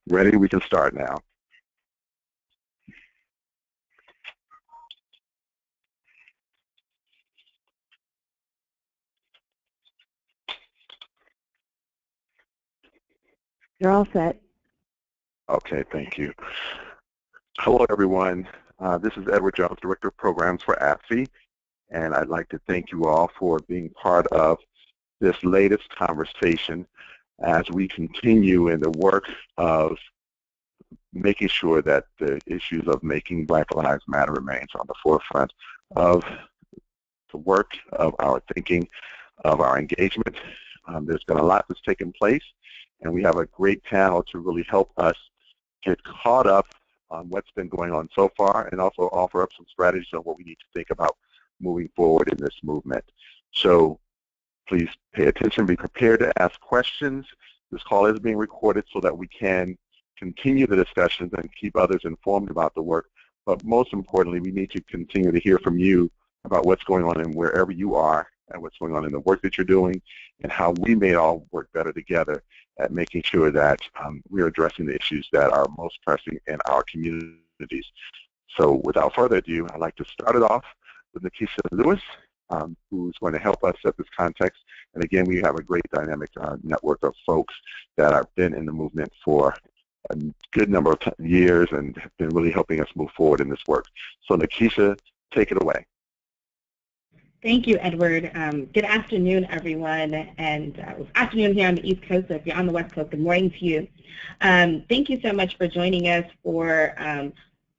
Ready? We can start now. You're all set. Okay, thank you. Hello, everyone. This is Edward Jones, Director of Programs for ABFE, and I'd like to thank you all for being part of this latest conversation as we continue in the work of making sure that the issues of making Black Lives Matter remains on the forefront of the work, of our thinking, of our engagement. There's been a lot that's taken place, and we have a great panel to really help us get caught up on what's been going on so far and also offer up some strategies on what we need to think about moving forward in this movement. So please pay attention, be prepared to ask questions. This call is being recorded so that we can continue the discussions and keep others informed about the work. But most importantly, we need to continue to hear from you about what's going on in wherever you are and what's going on in the work that you're doing and how we may all work better together at making sure that we're addressing the issues that are most pressing in our communities. So without further ado, I'd like to start it off with Nikisha Lewis, who's going to help us set this context. And again, we have a great dynamic network of folks that have been in the movement for a good number of years and have been really helping us move forward in this work. So Nikisha, take it away. Thank you, Edward. Good afternoon, everyone. And afternoon here on the East Coast. So if you're on the West Coast, good morning to you. Thank you so much for joining us for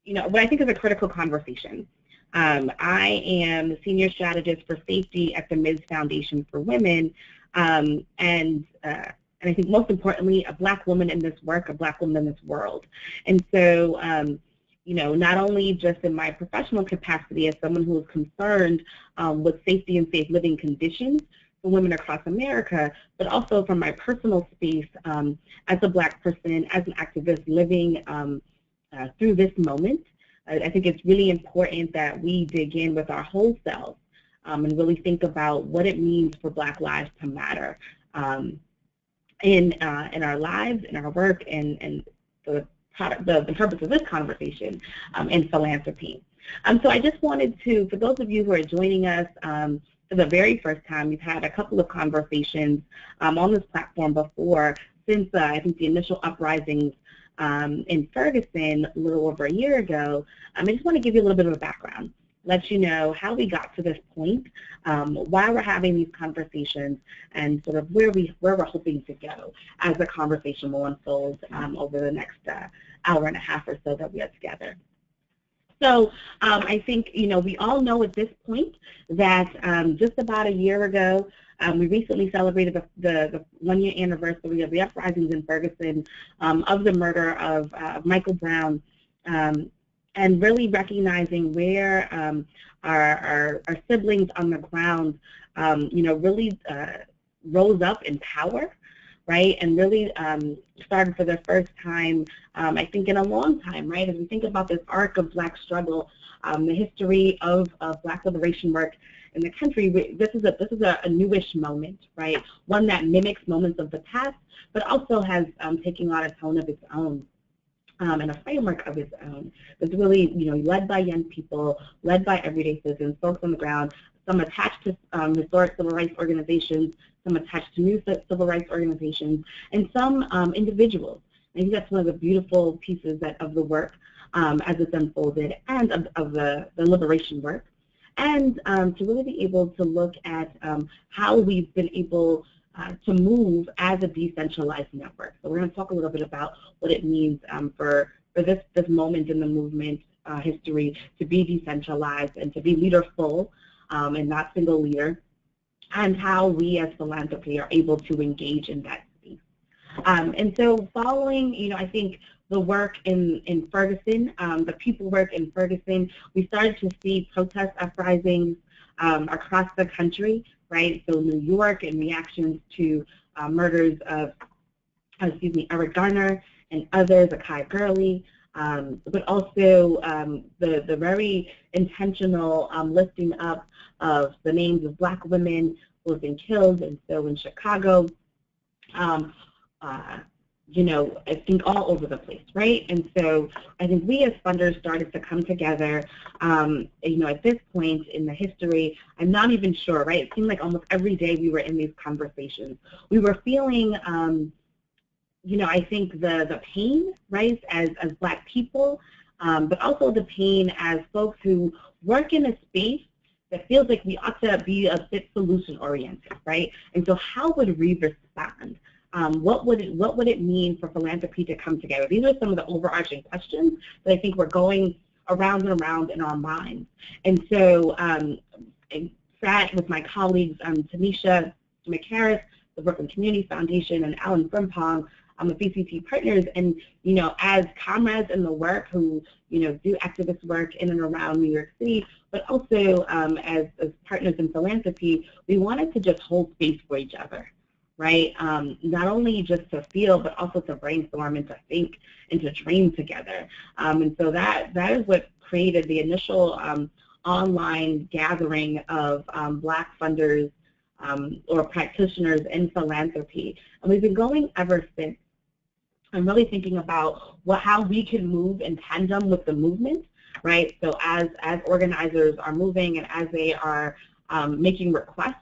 what I think is a critical conversation. I am the Senior Strategist for Safety at the Ms. Foundation for Women, and I think most importantly, a Black woman in this work, a Black woman in this world. And so, not only just in my professional capacity as someone who is concerned with safety and safe living conditions for women across America, but also from my personal space as a Black person, as an activist living through this moment. I think it's really important that we dig in with our whole selves and really think about what it means for Black lives to matter in our lives, in our work, and the purpose of this conversation in philanthropy. So I just wanted to, for those of you who are joining us for the very first time, we've had a couple of conversations on this platform before since I think the initial uprisings in Ferguson a little over a year ago. I just want to give you a little bit of a background, let you know how we got to this point, why we're having these conversations, and sort of where we're hoping to go as the conversation will unfold over the next hour and a half or so that we are together. So I think, we all know at this point that just about a year ago, we recently celebrated the one-year anniversary of the uprisings in Ferguson, of the murder of Michael Brown, and really recognizing where our siblings on the ground, really rose up in power, right, and really started for the first time, I think, in a long time, right? As we think about this arc of Black struggle, the history of Black liberation work in the country, this is a newish moment, right? One that mimics moments of the past, but also has taken on a tone of its own. And a framework of its own. It's really, led by young people, led by everyday citizens, folks on the ground, some attached to historic civil rights organizations, some attached to new civil rights organizations, and some individuals. I think that's one of the beautiful pieces of the work as it's unfolded, and of the liberation work. And to really be able to look at how we've been able to move as a decentralized network. So we're going to talk a little bit about what it means for this moment in the movement history to be decentralized and to be leaderful and not single leader, and how we as philanthropy are able to engage in that space. And so following, I think the work in Ferguson, the people work in Ferguson, we started to see protest uprisings across the country, right? So New York, in reactions to murders of, Eric Garner and others, Akai Gurley, but also the very intentional lifting up of the names of Black women who have been killed. And so in Chicago, I think all over the place, right? And so I think we as funders started to come together, at this point in the history, I'm not even sure, right? It seemed like almost every day we were in these conversations. We were feeling, I think the pain, right, as Black people, but also the pain as folks who work in a space that feels like we ought to be a bit solution-oriented, right? And so how would we respond? What would it mean for philanthropy to come together? These are some of the overarching questions that I think we're going around and around in our minds. And so I sat with my colleagues, Tanisha McHarris, the Brooklyn Community Foundation, and Alan Frimpong, the BCT partners, and as comrades in the work who do activist work in and around New York City, but also as partners in philanthropy, we wanted to just hold space for each other, right? Not only just to feel, but also to brainstorm and to think and to dream together. And so that is what created the initial online gathering of Black funders or practitioners in philanthropy. And we've been going ever since. I'm really thinking about how we can move in tandem with the movement, right? So as organizers are moving and as they are making requests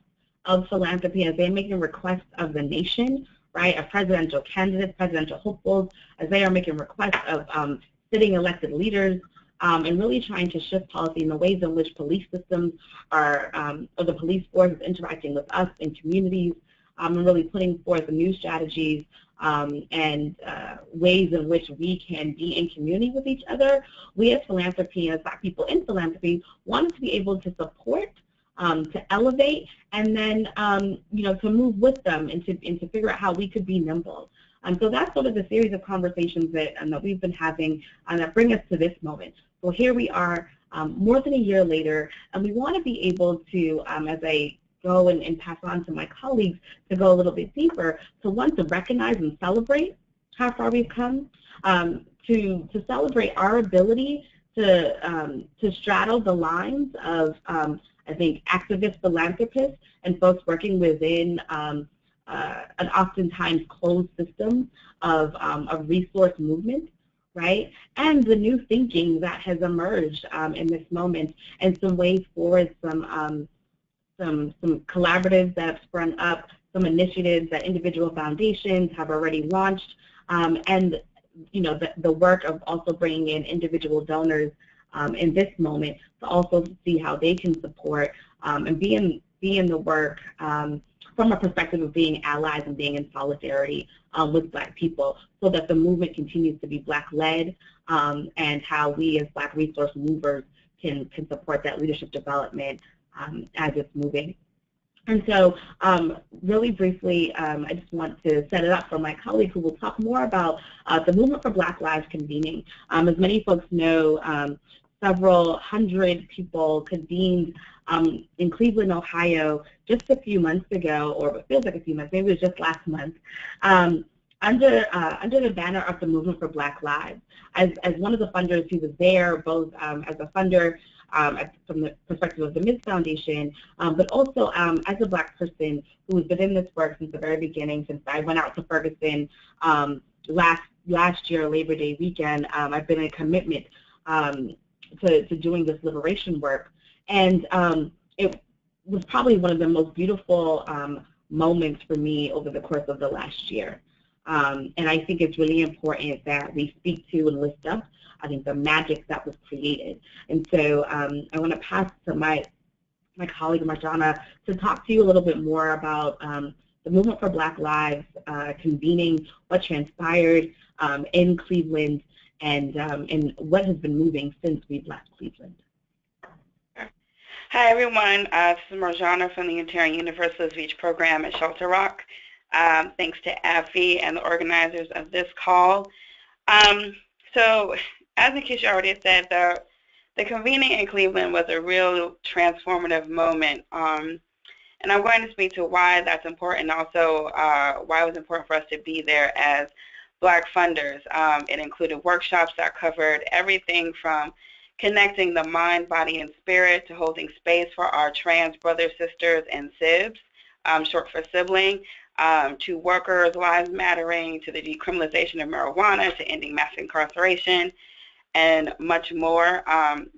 of philanthropy, as they're making requests of the nation, right, of presidential candidates, presidential hopefuls, as they are making requests of sitting elected leaders, and really trying to shift policy in the ways in which police systems are, or the police force is interacting with us in communities, and really putting forth new strategies and ways in which we can be in community with each other. We as philanthropy, as Black people in philanthropy, wanted to be able to support, to elevate, and then to move with them and to figure out how we could be nimble. So that's sort of the series of conversations that we've been having that bring us to this moment. So here we are, more than a year later, and we want to be able to, as I go and pass on to my colleagues to go a little bit deeper, to want to recognize and celebrate how far we've come, to celebrate our ability to straddle the lines of, I think, activist philanthropists and folks working within an oftentimes closed system of resource movement, right? And the new thinking that has emerged in this moment, and some ways forward, some collaboratives that have sprung up, some initiatives that individual foundations have already launched, and the work of also bringing in individual donors in this moment to also see how they can support and be in the work from a perspective of being allies and being in solidarity with Black people, so that the movement continues to be Black-led, and how we as Black resource movers can support that leadership development as it's moving. And so really briefly, I just want to set it up for my colleague who will talk more about the Movement for Black Lives convening. As many folks know, several hundred people convened in Cleveland, Ohio, just a few months ago, or it feels like a few months, maybe it was just last month, under the banner of the Movement for Black Lives. As one of the funders who was there, both as a funder from the perspective of the Ms. Foundation, but also as a Black person who has been in this work since the very beginning, since I went out to Ferguson last year, Labor Day weekend. I've been in a commitment to doing this liberation work, and it was probably one of the most beautiful moments for me over the course of the last year. And I think it's really important that we speak to and lift up, I think, the magic that was created. And so I want to pass to my colleague Marjana to talk to you a little bit more about the Movement for Black Lives convening, what transpired in Cleveland, and what has been moving since we've left Cleveland. Hi, everyone. This is Marjana from the Unitarian Universalist Reach program at Shelter Rock. Thanks to ABFE and the organizers of this call. So, as Nikisha already said, the convening in Cleveland was a real transformative moment. And I'm going to speak to why that's important, also why it was important for us to be there as Black funders. It included workshops that covered everything from connecting the mind, body, and spirit to holding space for our trans brothers, sisters, and sibs, short for sibling, to workers' lives mattering, to the decriminalization of marijuana, to ending mass incarceration, and much more.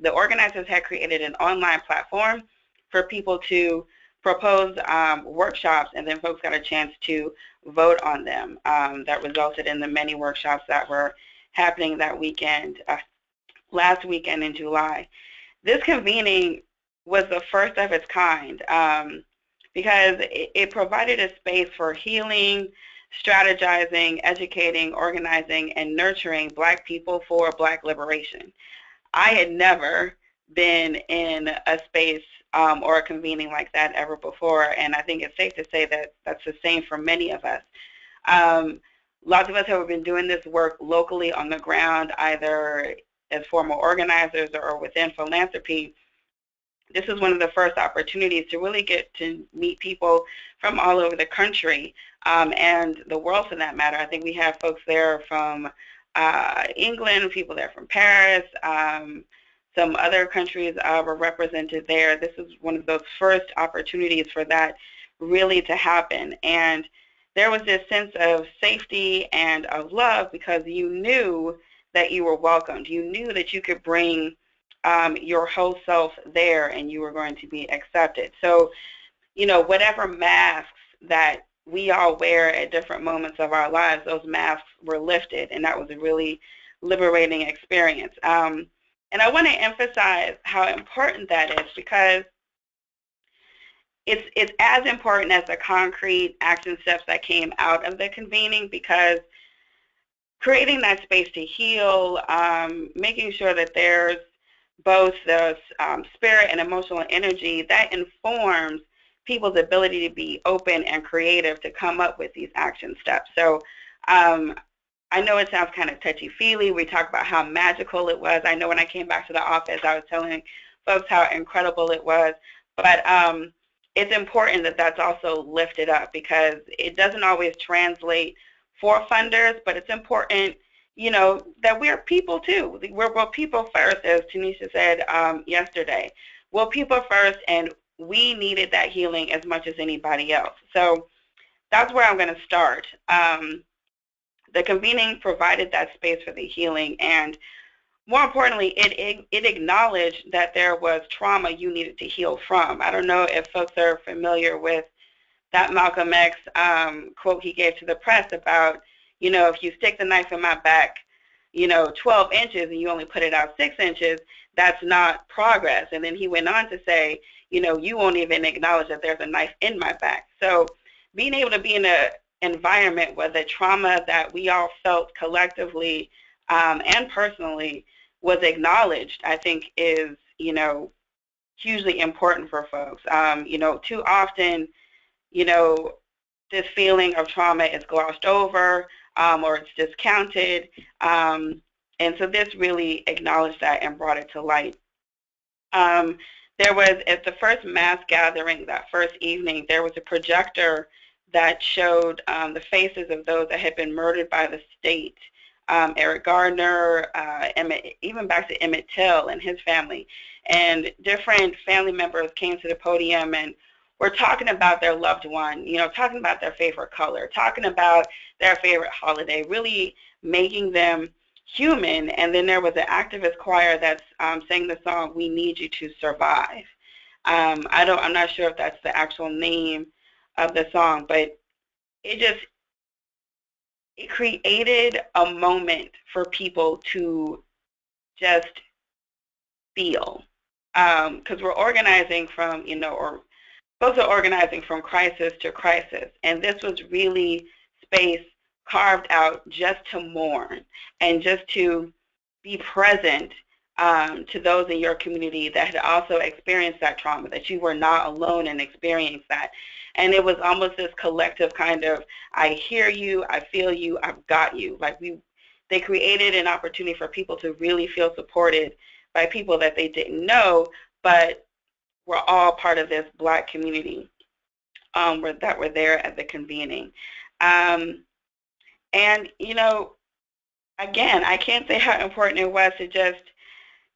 The organizers had created an online platform for people to propose workshops, and then folks got a chance to vote on them. That resulted in the many workshops that were happening that weekend, last weekend in July. This convening was the first of its kind because it provided a space for healing, strategizing, educating, organizing, and nurturing Black people for Black liberation. I had never been in a space or a convening like that ever before, and I think it's safe to say that that's the same for many of us. Lots of us have been doing this work locally on the ground, either as formal organizers or within philanthropy. This is one of the first opportunities to really get to meet people from all over the country and the world for that matter. I think we have folks there from England, people there from Paris, some other countries were represented there. This is one of those first opportunities for that really to happen. And there was this sense of safety and of love because you knew that you were welcomed. You knew that you could bring your whole self there and you were going to be accepted. So, you know, whatever masks that we all wear at different moments of our lives, those masks were lifted, and that was a really liberating experience. And I want to emphasize how important that is because it's as important as the concrete action steps that came out of the convening, because creating that space to heal, making sure that there's both the spirit and emotional energy that informs people's ability to be open and creative to come up with these action steps. So I know it sounds kind of touchy-feely. We talk about how magical it was. I know when I came back to the office, I was telling folks how incredible it was. But it's important that that's also lifted up because it doesn't always translate for funders, but it's important, you know, that we're people too. We're people first, as Tanisha said yesterday. We're people first, and we needed that healing as much as anybody else. So that's where I'm going to start. The convening provided that space for the healing, and more importantly, it acknowledged that there was trauma you needed to heal from. I don't know if folks are familiar with that Malcolm X quote he gave to the press about, you know, if you stick the knife in my back, you know, 12 inches and you only put it out 6 inches, that's not progress. And then he went on to say, you know, you won't even acknowledge that there's a knife in my back. So being able to be in an environment where the trauma that we all felt collectively and personally was acknowledged, I think is, you know, hugely important for folks. You know, too often, you know, this feeling of trauma is glossed over or it's discounted. And so this really acknowledged that and brought it to light. There was, at the first mass gathering, that first evening, there was a projector that showed the faces of those that had been murdered by the state. Eric Gardner, even back to Emmett Till and his family. And different family members came to the podium and were talking about their loved one, you know, talking about their favorite color, talking about their favorite holiday, really making them human. And then there was an activist choir that's sang the song, "We Need You to Survive." I'm not sure if that's the actual name of the song, but it created a moment for people to just feel, because we're organizing from, you know, or folks are organizing from crisis to crisis, and this was really space carved out just to mourn and just to be present to those in your community that had also experienced that trauma, that you were not alone in experiencing that. And it was almost this collective kind of, I hear you, I feel you, I've got you. Like they created an opportunity for people to really feel supported by people that they didn't know, but were all part of this Black community that were there at the convening. And, you know, again, I can't say how important it was to just,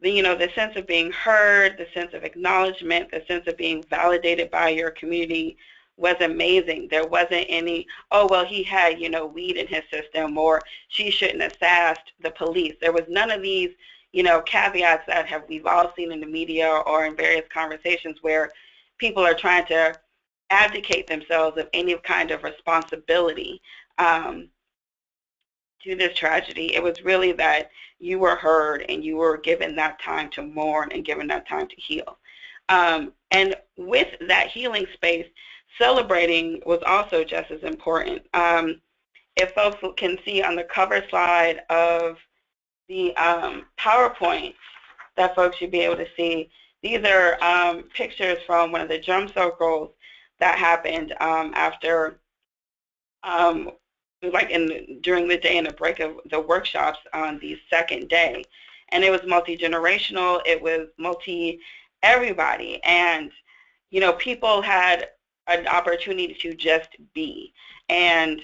you know, the sense of being heard, the sense of acknowledgement, the sense of being validated by your community was amazing. There wasn't any, oh, well, he had, you know, weed in his system, or she shouldn't have sassed the police. There was none of these, you know, caveats that we've all seen in the media or in various conversations where people are trying to abdicate themselves of any kind of responsibility to this tragedy. It was really that you were heard and you were given that time to mourn and given that time to heal. And with that healing space, celebrating was also just as important. If folks can see on the cover slide of the PowerPoint that folks should be able to see, these are pictures from one of the drum circles that happened after, like during the day and the break of the workshops on the second day. And it was multi-generational, it was everybody, and you know, people had an opportunity to just be. And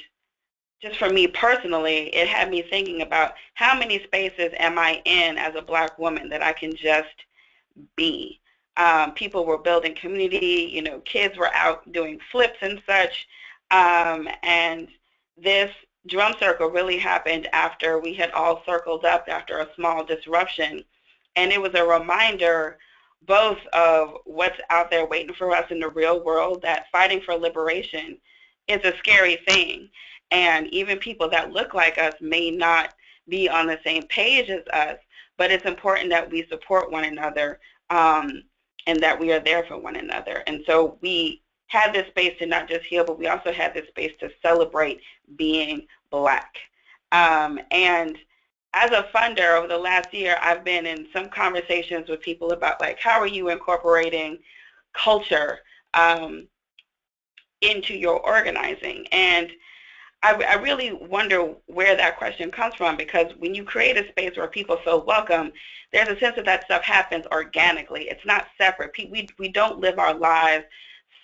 just for me personally, it had me thinking about how many spaces am I in as a Black woman that I can just be. People were building community, you know, kids were out doing flips and such, and this drum circle really happened after we had all circled up after a small disruption. And it was a reminder both of what's out there waiting for us in the real world, that fighting for liberation is a scary thing. And even people that look like us may not be on the same page as us, but it's important that we support one another and that we are there for one another. And so we had this space to not just heal, but we also had this space to celebrate being Black. And as a funder over the last year, I've been in some conversations with people about, like, how are you incorporating culture into your organizing? And I really wonder where that question comes from, because when you create a space where people feel welcome, there's a sense that stuff happens organically. It's not separate. We don't live our lives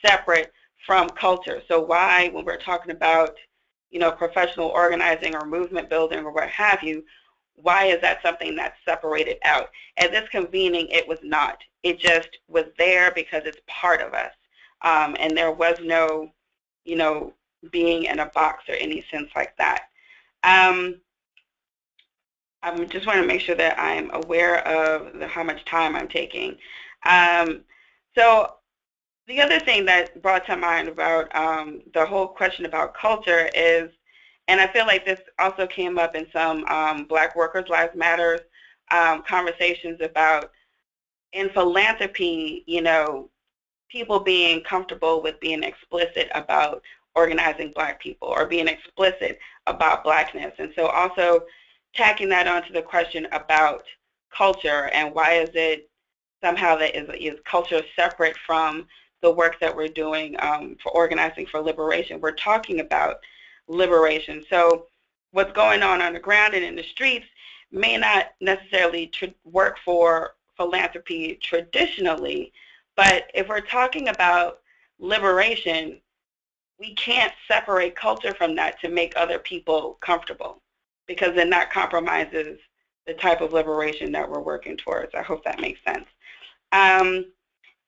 separate from culture. So why, when we're talking about, you know, professional organizing or movement building or what have you, why is that something that's separated out? At this convening, it was not. It just was there because it's part of us. And there was no, you know, being in a box or any sense like that. I just want to make sure that I'm aware of how much time I'm taking. So the other thing that brought to mind about the whole question about culture is, and I feel like this also came up in some Black Workers' Lives Matter conversations about, in philanthropy, you know, people being comfortable with being explicit about organizing Black people or being explicit about Blackness. And so also tacking that onto the question about culture and why is it somehow that is culture separate from the work that we're doing for organizing for liberation. We're talking about liberation. So what's going on the ground and in the streets may not necessarily work for philanthropy traditionally, but if we're talking about liberation, we can't separate culture from that to make other people comfortable, because then that compromises the type of liberation that we're working towards. I hope that makes sense.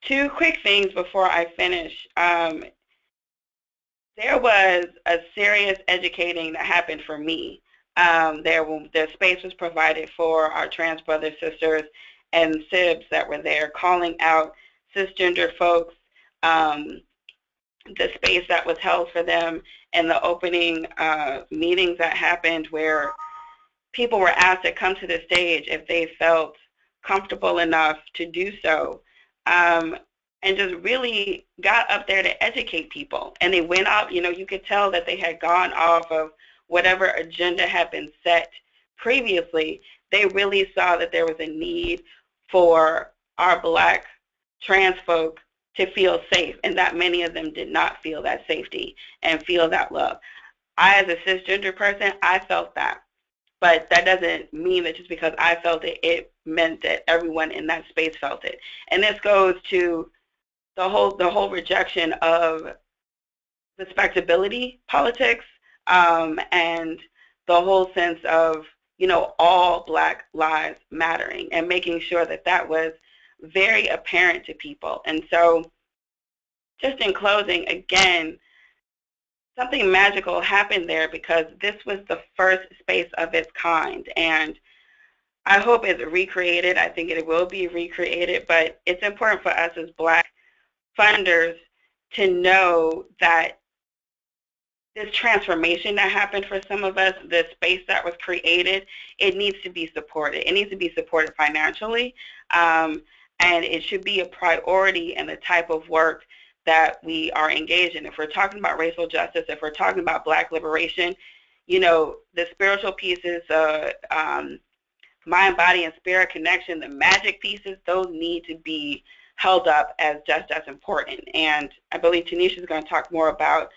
Two quick things before I finish. There was a serious educating that happened for me. The space was provided for our trans brothers, sisters, and sibs that were there, calling out cisgendered folks, the space that was held for them, and the opening meetings that happened where people were asked to come to the stage if they felt comfortable enough to do so, and just really got up there to educate people. And they went up, you know, you could tell that they had gone off of whatever agenda had been set previously. They really saw that there was a need for our Black trans folk to feel safe, and that many of them did not feel that safety and feel that love. I, as a cisgender person, I felt that. But that doesn't mean that just because I felt it, it meant that everyone in that space felt it. And this goes to the whole rejection of respectability politics, and the whole sense of, you know, all Black lives mattering, and making sure that that was very apparent to people. And so just in closing, again, something magical happened there because this was the first space of its kind. And I hope it's recreated. I think it will be recreated, but it's important for us as Black funders to know that this transformation that happened for some of us, the space that was created, it needs to be supported. It needs to be supported financially, and it should be a priority in the type of work that we are engaged in. If we're talking about racial justice, if we're talking about Black liberation, you know, the spiritual pieces, mind, body, and spirit connection, the magic pieces, those need to be held up as just as important. And I believe Tanisha is going to talk more about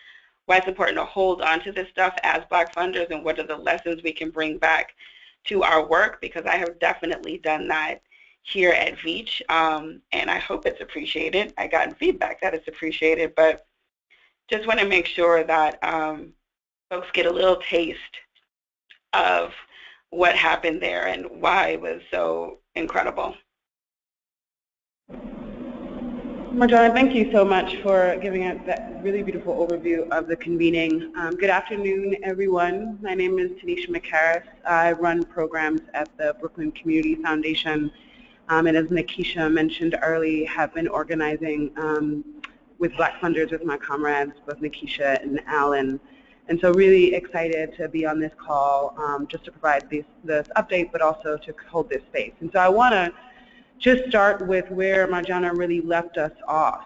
why it's important to hold on to this stuff as Black funders and what are the lessons we can bring back to our work, because I have definitely done that here at VEACH, and I hope it's appreciated. I got feedback that it's appreciated, but just want to make sure that folks get a little taste of what happened there and why it was so incredible. Marjana, thank you so much for giving us that really beautiful overview of the convening. Good afternoon, everyone. My name is Tanisha McHarris. I run programs at the Brooklyn Community Foundation, and as Nikisha mentioned earlier, have been organizing with Black funders with my comrades, both Nikisha and Alan. And so really excited to be on this call just to provide this update, but also to hold this space. And so I want to just start with where Marjana really left us off.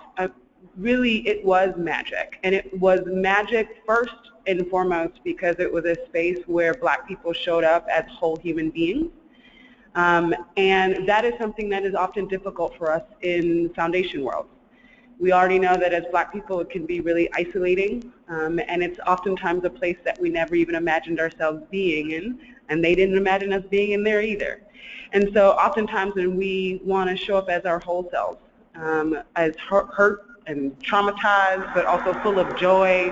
Really, it was magic. And it was magic first and foremost because it was a space where Black people showed up as whole human beings. And that is something that is often difficult for us in foundation world. We already know that as Black people it can be really isolating, and it's oftentimes a place that we never even imagined ourselves being in, and they didn't imagine us being in there either. And so oftentimes when we want to show up as our whole selves, as hurt and traumatized, but also full of joy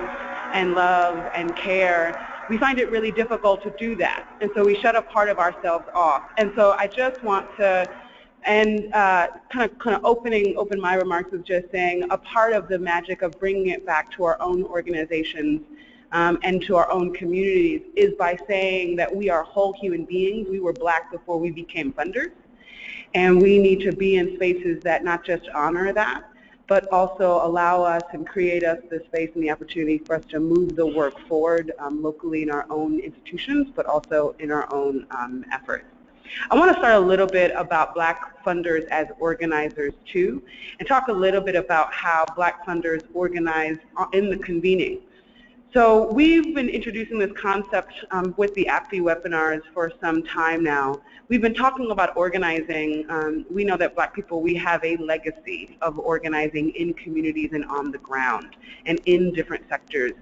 and love and care, we find it really difficult to do that. And so we shut a part of ourselves off. And so I just want to kind of open my remarks with just saying a part of the magic of bringing it back to our own organizations and to our own communities is by saying that we are whole human beings. We were Black before we became funders, and we need to be in spaces that not just honor that, but also allow us and create us the space and the opportunity for us to move the work forward locally in our own institutions, but also in our own efforts. I want to start a little bit about Black funders as organizers too, and talk a little bit about how Black funders organize in the convening. So we've been introducing this concept with the ABFE webinars for some time now. We've been talking about organizing. We know that Black people, we have a legacy of organizing in communities and on the ground and in different sectors.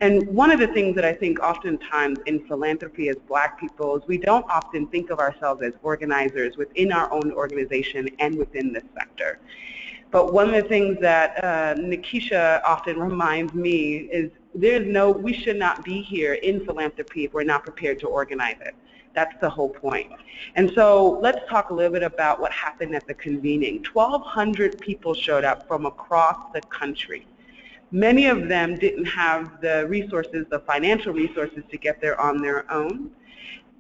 And one of the things that I think oftentimes in philanthropy as Black people is we don't often think of ourselves as organizers within our own organization and within this sector. But one of the things that Nikisha often reminds me is we should not be here in philanthropy if we're not prepared to organize it. That's the whole point. And so let's talk a little bit about what happened at the convening. 1,200 people showed up from across the country. Many of them didn't have the resources, the financial resources to get there on their own.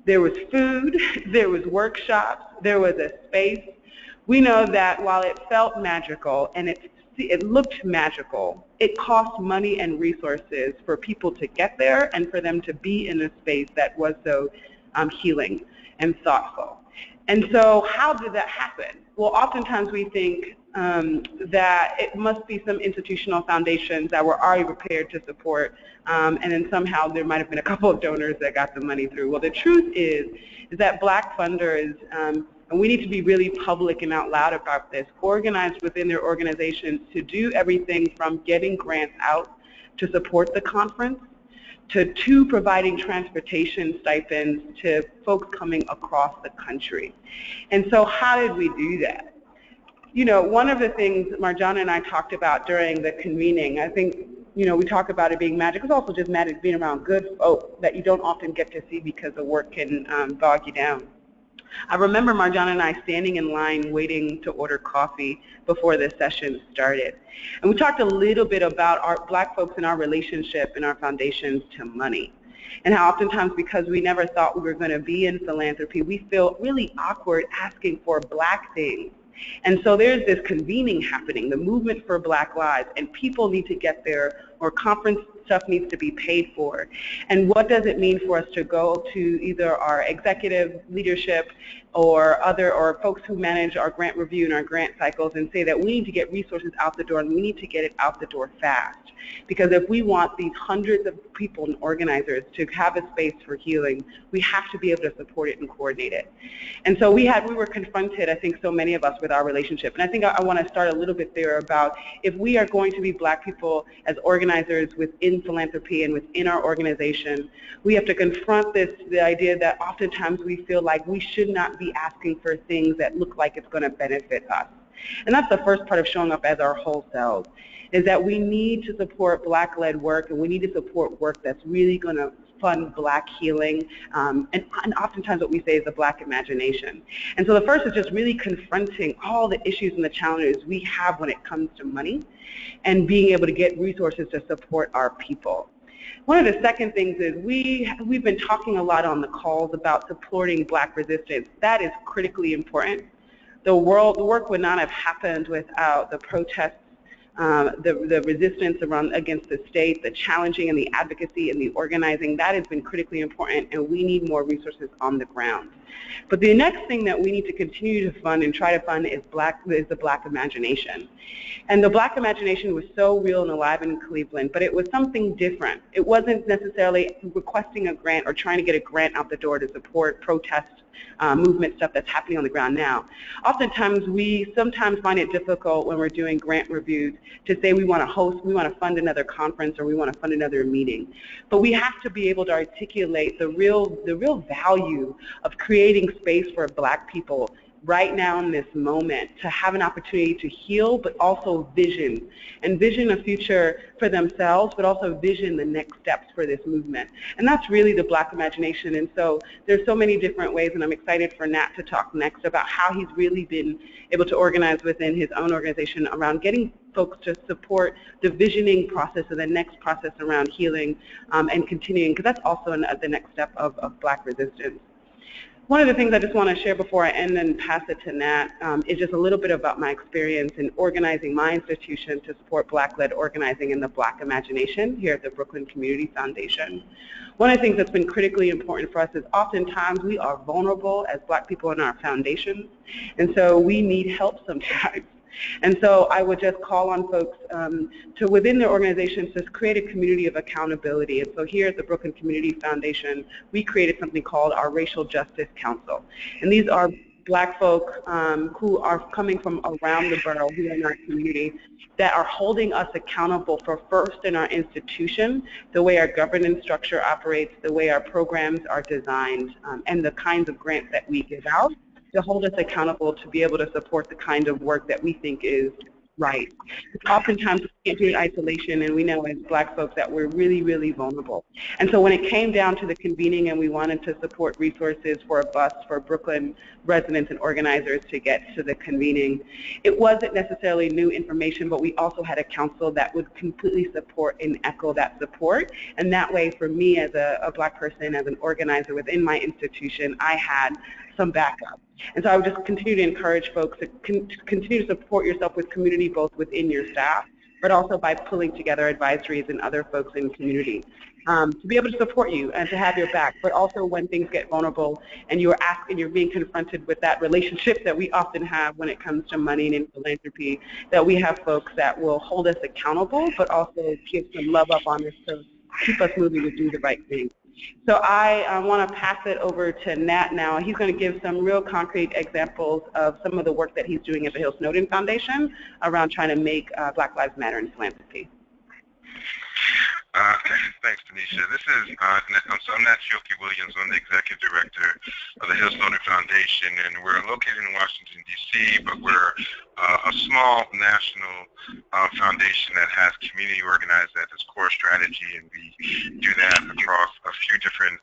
There was food, there was workshops, there was a space. We know that while it felt magical and it looked magical, it cost money and resources for people to get there and for them to be in a space that was so healing and thoughtful. And so how did that happen? Well, oftentimes we think that it must be some institutional foundations that were already prepared to support, and then somehow there might have been a couple of donors that got the money through. Well, the truth is that Black funders, and we need to be really public and out loud about this, organized within their organizations to do everything from getting grants out to support the conference, to providing transportation stipends to folks coming across the country. And so how did we do that? You know, one of the things Marjana and I talked about during the convening, I think, you know, we talk about it being magic. It's also just magic being around good folk that you don't often get to see because the work can bog you down. I remember Marjana and I standing in line waiting to order coffee before this session started. And we talked a little bit about our Black folks and our relationship in our foundations to money. And how oftentimes, because we never thought we were going to be in philanthropy, we feel really awkward asking for Black things. And so there's this convening happening, the movement for Black lives, and people need to get there, or conference stuff needs to be paid for. And what does it mean for us to go to either our executive leadership or folks who manage our grant review and our grant cycles and say that we need to get resources out the door, and we need to get it out the door fast. Because if we want these hundreds of people and organizers to have a space for healing, we have to be able to support it and coordinate it. And so we were confronted, I think so many of us, with our relationship. And I think I want to start a little bit there about if we are going to be Black people as organizers within philanthropy and within our organization, we have to confront the idea that oftentimes we feel like we should not be asking for things that look like it's going to benefit us. And that's the first part of showing up as our whole selves, is that we need to support Black-led work, and we need to support work that's really going to fund Black healing, and oftentimes what we say is the Black imagination. And so the first is just really confronting all the issues and the challenges we have when it comes to money and being able to get resources to support our people. One of the second things is we've been talking a lot on the calls about supporting Black resistance. That is critically important. The work would not have happened without the protests, the resistance against the state, the challenging and the advocacy and the organizing. That has been critically important, and we need more resources on the ground. But the next thing that we need to continue to fund and try to fund is the Black imagination. And the Black imagination was so real and alive in Cleveland, but it was something different. It wasn't necessarily requesting a grant or trying to get a grant out the door to support protest movement stuff that's happening on the ground now. Oftentimes, we sometimes find it difficult when we're doing grant reviews to say we want to fund another conference, or we want to fund another meeting. But we have to be able to articulate the real value of creating space for Black people right now in this moment to have an opportunity to heal, but also vision a future for themselves, but also vision the next steps for this movement. And that's really the Black imagination. And so there's so many different ways, and I'm excited for Nat to talk next about how he's really been able to organize within his own organization around getting folks to support the visioning process and the next process around healing and continuing, because that's also the next step of Black resistance. One of the things I just want to share before I end and pass it to Nat is just a little bit about my experience in organizing my institution to support Black-led organizing in the Black imagination here at the Brooklyn Community Foundation. One of the things that's been critically important for us is oftentimes we are vulnerable as Black people in our foundations, and so we need help sometimes. And so I would just call on folks to, within their organizations, just create a community of accountability. And so here at the Brooklyn Community Foundation, we created something called our Racial Justice Council. And these are Black folk who are coming from around the borough here in our community that are holding us accountable for, first, in our institution, the way our governance structure operates, the way our programs are designed, and the kinds of grants that we give out, to hold us accountable to be able to support the kind of work that we think is right. Oftentimes we can't do it in isolation, and we know as Black folks that we're really, really vulnerable. And so when it came down to the convening and we wanted to support resources for a bus for Brooklyn residents and organizers to get to the convening, it wasn't necessarily new information, but we also had a council that would completely support and echo that support. And that way, for me as a Black person, as an organizer within my institution, I had some backup. And so I would just continue to encourage folks to continue to support yourself with community, both within your staff, but also by pulling together advisories and other folks in community to be able to support you and to have your back. But also when things get vulnerable and you're being confronted with that relationship that we often have when it comes to money and in philanthropy, that we have folks that will hold us accountable, but also give some love up on us to keep us moving to do the right thing. So I want to pass it over to Nat now. He's going to give some real concrete examples of some of the work that he's doing at the Hill Snowden Foundation around trying to make Black Lives Matter in philanthropy. Thanks, Tanisha. This is I'm Nat Williams. I'm the executive director of the Hill Snowden Foundation, and we're located in Washington, D.C., but we're a small national foundation that has community organized as its core strategy, and we do that across a few different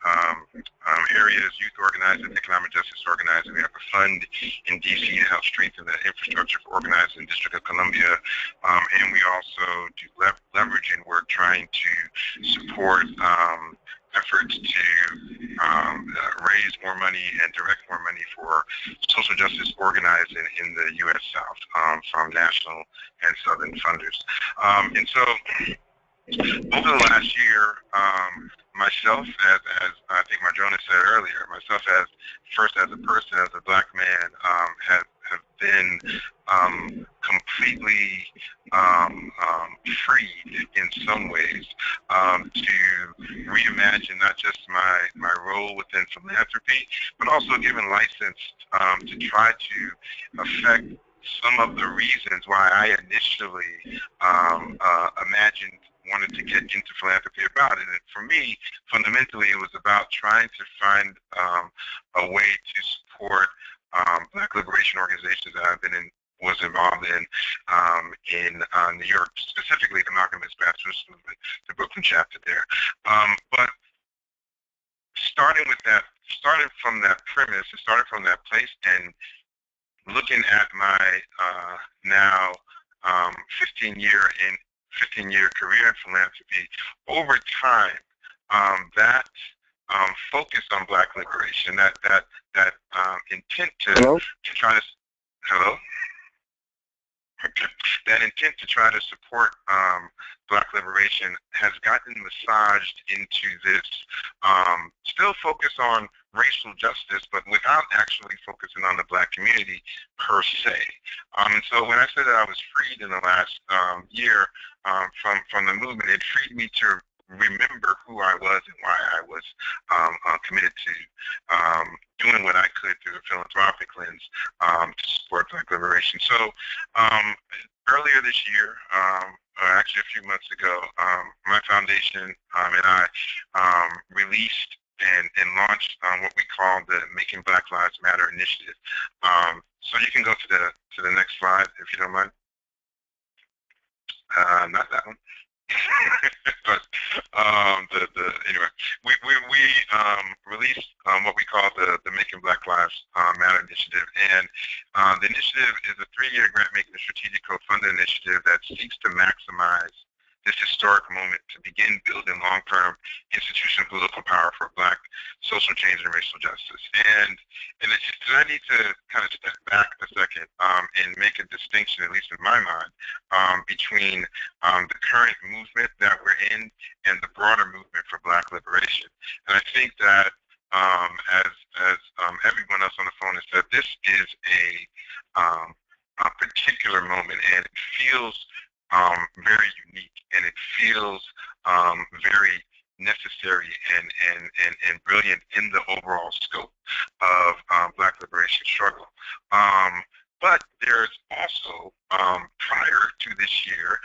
areas: youth organizing, economic justice organizing. We have a fund in DC to help strengthen the infrastructure for organizing in the District of Columbia, and we also do leveraging work trying to support efforts to raise more money and direct more money for social justice organizing in the U.S. South from national and southern funders. And so over the last year, myself, as I think Marjona said earlier, myself as a person, as a black man, have been completely freed in some ways to reimagine not just my role within philanthropy, but also given license to try to affect some of the reasons why I initially wanted to get into philanthropy about it. And for me, fundamentally, it was about trying to find a way to support Black liberation organizations that was involved in New York, specifically the Malcolm X Grassroots Movement, the Brooklyn chapter there. But starting from that premise, starting from that place, and looking at my now 15-year career in philanthropy, over time, that focus on Black liberation, that intent to try to that intent to try to support Black liberation has gotten massaged into this still focus on racial justice, but without actually focusing on the Black community per se. And so when I said that I was freed in the last year from the movement, it freed me to remember who I was and why I was committed to doing what I could through a philanthropic lens to support Black liberation. So earlier this year, actually a few months ago, my foundation and I released and launched what we call the Making Black Lives Matter initiative. So you can go to the next slide if you don't mind. Not that one. But anyway, we released what we call the Making Black Lives Matter initiative, and the initiative is a 3-year grant-making strategic co-funded initiative that seeks to maximize this historic moment to begin building long-term institutional political power for Black social change and racial justice. And I need to kind of step back a second and make a distinction, at least in my mind, between the current movement that we're in and the broader movement for Black liberation. And I think that as everyone else on the phone has said, this is a particular moment, and it feels very unique, and it feels very necessary and brilliant in the overall scope of Black liberation struggle. But there's also, prior to this year,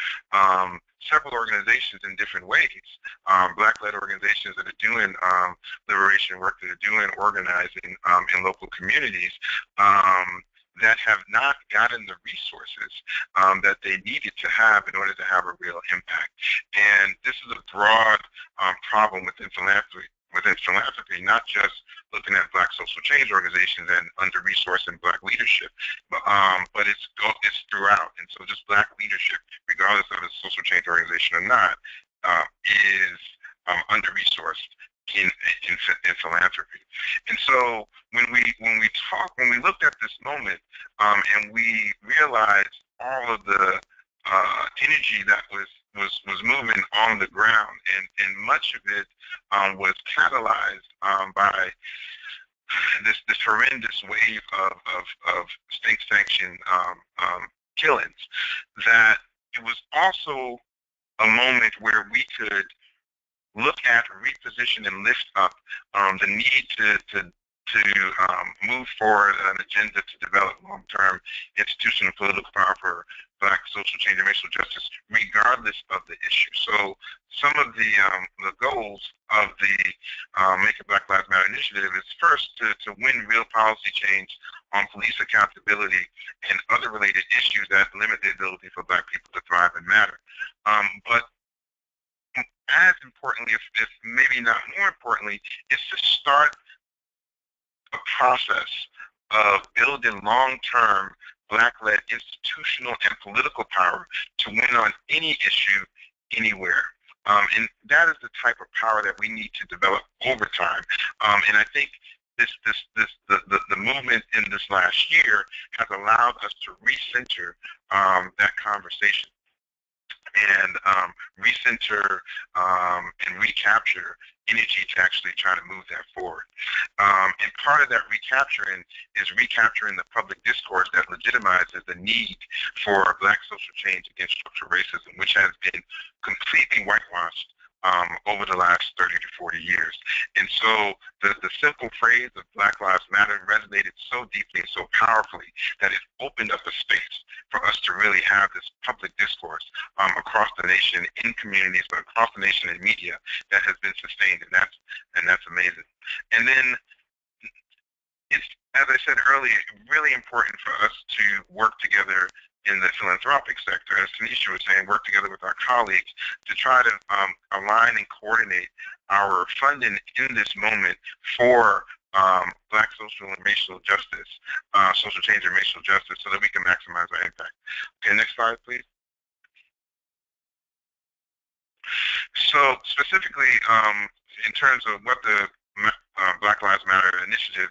several organizations in different ways, Black-led organizations that are doing liberation work, that are doing organizing in local communities, that have not gotten the resources that they needed to have in order to have a real impact. And this is a broad problem within philanthropy, not just looking at Black social change organizations and under-resourced and Black leadership, but it's throughout. And so just Black leadership, regardless of a social change organization or not, is under-resourced in philanthropy. And so when we looked at this moment and we realized all of the energy that was moving on the ground, and much of it was catalyzed by this horrendous wave of state-sanctioned killings, that it was also a moment where we could look at, reposition, and lift up the need to move forward an agenda to develop long-term institutional political power for Black social change and racial justice, regardless of the issue. So some of the goals of the Making Black Lives Matter initiative is first to win real policy change on police accountability and other related issues that limit the ability for Black people to thrive and matter. But as importantly, if maybe not more importantly, is to start a process of building long-term Black-led institutional and political power to win on any issue, anywhere. And that is the type of power that we need to develop over time. And I think the movement in this last year has allowed us to recenter that conversation and recenter and recapture energy to actually try to move that forward. And part of that recapturing is recapturing the public discourse that legitimizes the need for Black social change against structural racism, which has been completely whitewashed over the last 30 to 40 years. And so the simple phrase of Black Lives Matter resonated so deeply and so powerfully that it opened up a space for us to really have this public discourse across the nation, in communities, but across the nation in media that has been sustained, and that's amazing. And then it's, as I said earlier, really important for us to work together in the philanthropic sector, as Tanisha was saying, work together with our colleagues to try to align and coordinate our funding in this moment for Black social and racial justice, social change and racial justice, so that we can maximize our impact. Okay, next slide, please. So specifically, in terms of what the Black Lives Matter initiative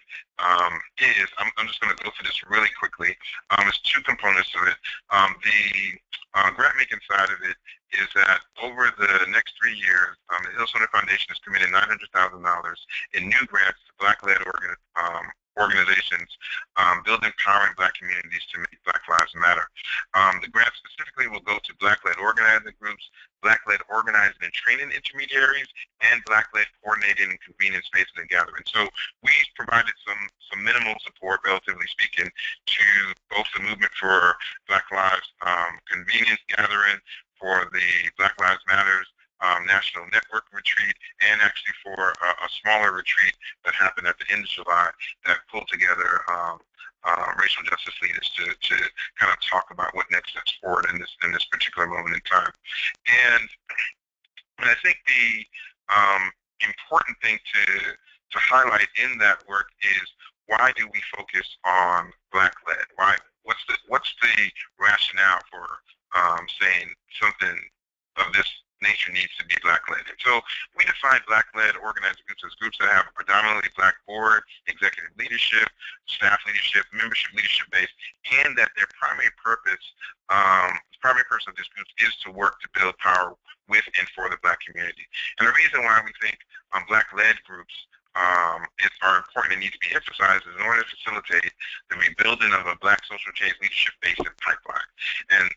is, I'm just going to go through this really quickly. There's two components to it. The grant-making side of it is that over the next 3 years, the Hill Center Foundation is committing $900,000 in new grants to Black-led organizations, building power in Black communities to make Black Lives Matter. The grant specifically will go to Black-led organizing groups, Black-led organizing and training intermediaries, and Black-led coordinating and convening spaces and gathering. So we've provided some minimal support, relatively speaking, to both the movement for Black Lives convenience gathering, for the Black Lives Matters National Network retreat, and actually for a smaller retreat that happened at the end of July that pulled together racial justice leaders to kind of talk about what next steps forward in this particular moment in time. And I think the important thing to highlight in that work is, why do we focus on Black-led? Why? What's the rationale for saying something of this nature needs to be Black-led? And so we define Black-led organizing groups as groups that have a predominantly Black board, executive leadership, staff leadership, membership leadership base, and that their primary purpose of this group is to work to build power with and for the Black community. And the reason why we think Black-led groups are important and need to be emphasized is in order to facilitate the rebuilding of a Black social change leadership base and pipeline.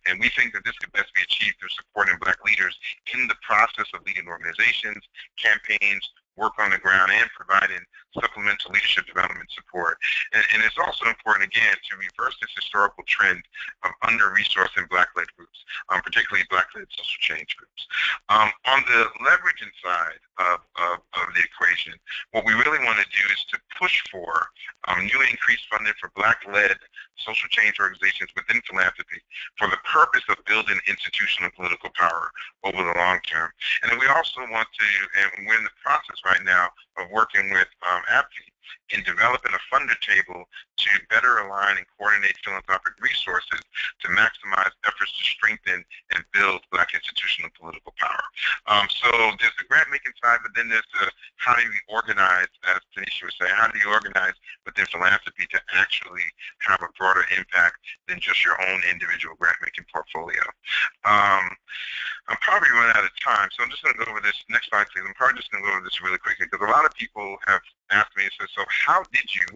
And we think that this could best be achieved through supporting Black leaders in the process of leading organizations, campaigns, work on the ground, and providing supplemental leadership development support. And it's also important, again, to reverse this historical trend of under-resourcing Black-led groups, particularly Black-led social change groups. On the leveraging side of the equation, what we really want to do is to push for new increased funding for Black-led social change organizations within philanthropy for the purpose of building institutional and political power over the long term. And then we also want to, and we're in the process right now of working with ABFE in developing a funder table to better align and coordinate philanthropic resources to maximize efforts to strengthen and build Black institutional and political power. So there's the grant-making side, but then there's the how do we organize, as Tanisha was saying, how do you organize within philanthropy to actually have a broader impact than just your own individual grant-making portfolio. I'm probably running out of time, so I'm just going to go over this. Next slide, please. I'm probably just going to go over this really quickly because a lot of people have asked me and said, so how did you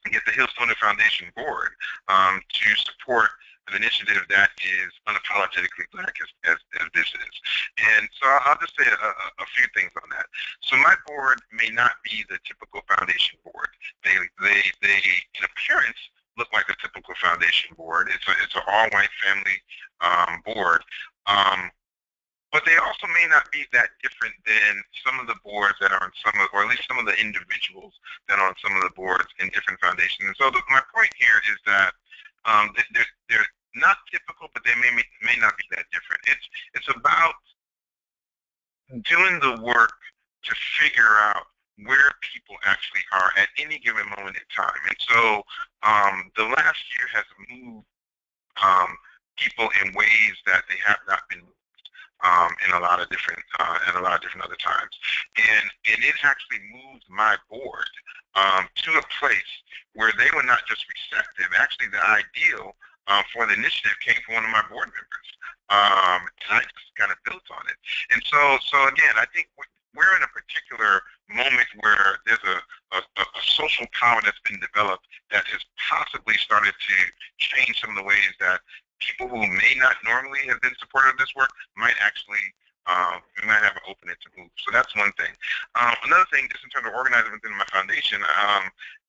get the Hill Center Foundation board to support an initiative that is unapologetically Black as this is? And so I'll just say a few things on that. So my board may not be the typical foundation board. They in appearance look like a typical foundation board. It's an all-white family board. but they also may not be that different than some of the boards that are on some of, or at least some of the individuals that are on some of the boards in different foundations. And so my point here is that they're not typical, but they may not be that different. It's about doing the work to figure out where people actually are at any given moment in time. And so the last year has moved people in ways that they have not been in a lot of different other times, and it actually moved my board to a place where they were not just receptive. Actually, the ideal for the initiative came from one of my board members, and I just kind of built on it. And so again, I think we're in a particular moment where there's a social power that's been developed that has possibly started to change some of the ways that people who may not normally have been supportive of this work might actually, we might have an opening to move. So that's one thing. Another thing, just in terms of organizing within my foundation,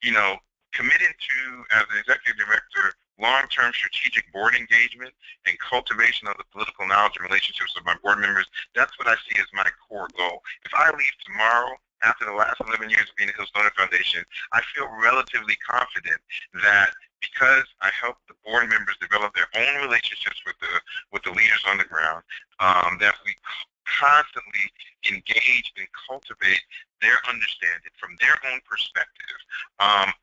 you know, committing to, as an executive director, long-term strategic board engagement and cultivation of the political knowledge and relationships of my board members, that's what I see as my core goal. If I leave tomorrow, after the last 11 years of being at Hillstone Foundation, I feel relatively confident that because I help the board members develop their own relationships with the leaders on the ground, that we constantly engage and cultivate their understanding from their own perspective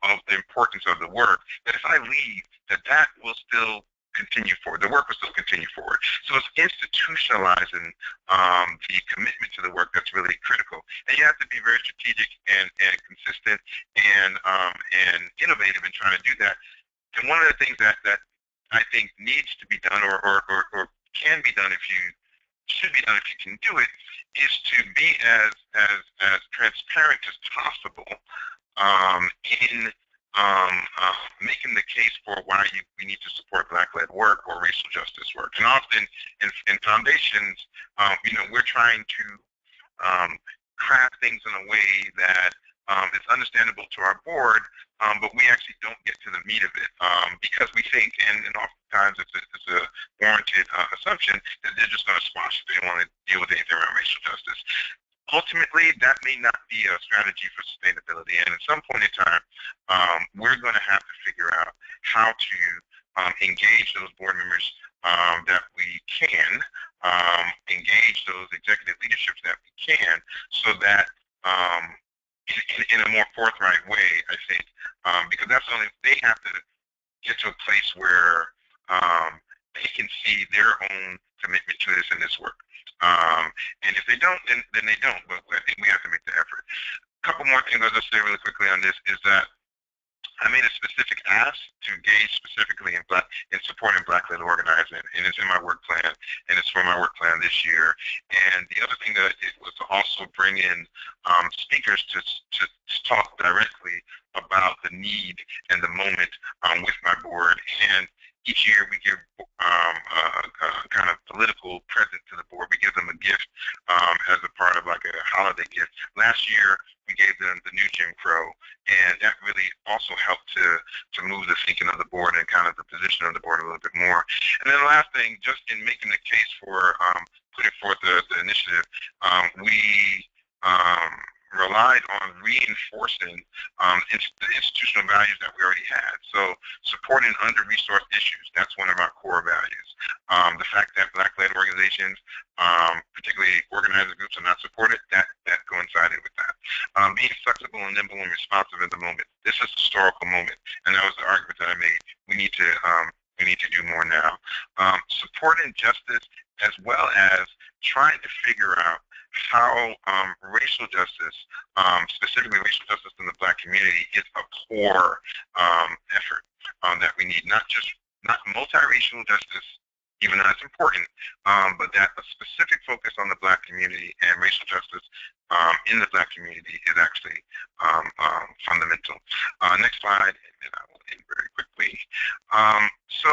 of the importance of the work, that if I leave, that will still continue forward. The work will still continue forward. So it's institutionalizing the commitment to the work that's really critical. And you have to be very strategic and consistent and innovative in trying to do that. And one of the things that I think needs to be done or can be done should be done if you can do it, is to be as transparent as possible in making the case for why we need to support Black-led work or racial justice work. And often in foundations, you know, we're trying to craft things in a way that is understandable to our board, but we actually don't get to the meat of it because we think, and oftentimes it's a warranted assumption, that they're just going to squash it. They don't want to deal with anything around racial justice. Ultimately, that may not be a strategy for sustainability, and at some point in time, we're going to have to figure out how to engage those board members that we can, engage those executive leaderships that we can, so that in a more forthright way, I think, because that's only, they have to get to a place where they can see their own commitment to this and this work. And if they don't, then they don't, but I think we have to make the effort. A couple more things I'll just say really quickly on this is that I made a specific ask to engage specifically in supporting Black-led organizing, and it's in my work plan, and it's for my work plan this year. And the other thing that I did was to also bring in speakers to talk directly about the need and the moment with my board. And each year we give a kind of political present to the board. We give them a gift as a part of like a holiday gift. Last year we gave them the new Jim Crow, and that really also helped to move the thinking of the board and kind of the position of the board a little bit more. And then the last thing, just in making the case for putting forth the initiative, we relied on reinforcing the institutional values that we already had. So supporting under-resourced issues, that's one of our core values. The fact that Black-led organizations, particularly organizer groups, are not supported, that coincided with that. Being flexible and nimble and responsive in the moment. This is a historical moment, and that was the argument that I made. We need to do more now. Supporting justice, as well as trying to figure out how racial justice, specifically racial justice in the Black community, is a core effort that we need. Not multiracial justice, even though that's important, but that a specific focus on the Black community and racial justice in the Black community is actually fundamental. Next slide, and I will end very quickly. So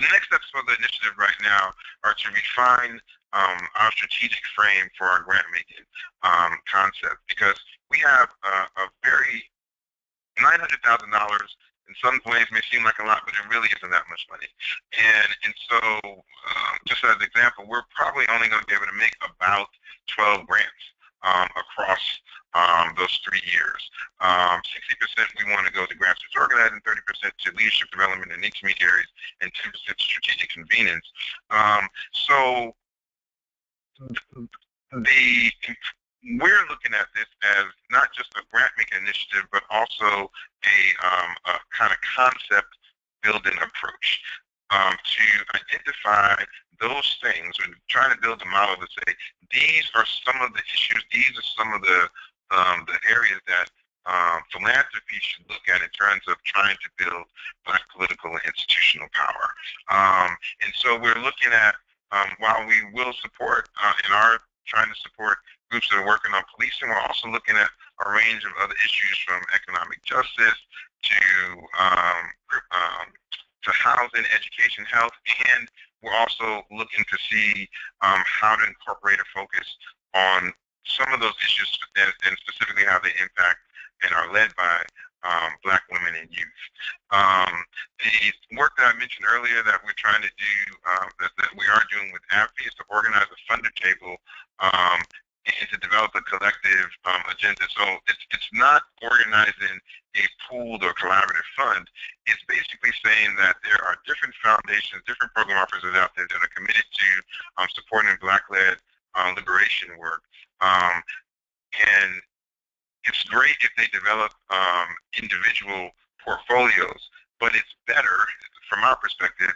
the next steps for the initiative right now are to refine our strategic frame for our grant making concept, because we have a very $900,000 in some ways may seem like a lot, but it really isn't that much money. And so just as an example, we're probably only going to be able to make about 12 grants across those 3 years. 60% we want to go to grassroots organizing, 30% to leadership development and intermediaries, and 10% to strategic convenance. So we're looking at this as not just a grant-making initiative, but also a kind of concept building approach to identify those things. We're trying to build a model to say these are some of the issues, these are some of the areas that philanthropy should look at in terms of trying to build Black political and institutional power. And so we're looking at, while we will support and are trying to support groups that are working on policing, we're also looking at a range of other issues from economic justice to housing, education, health, and we're also looking to see how to incorporate a focus on some of those issues and specifically how they impact and are led by Black women and youth. The work that I mentioned earlier that we're trying to do, that we are doing with ABFE, is to organize a funder table and to develop a collective agenda. So it's not organizing a pooled or collaborative fund. It's basically saying that there are different foundations, different program officers out there that are committed to supporting Black-led liberation work. And it's great if they develop individual portfolios, but it's better, from our perspective,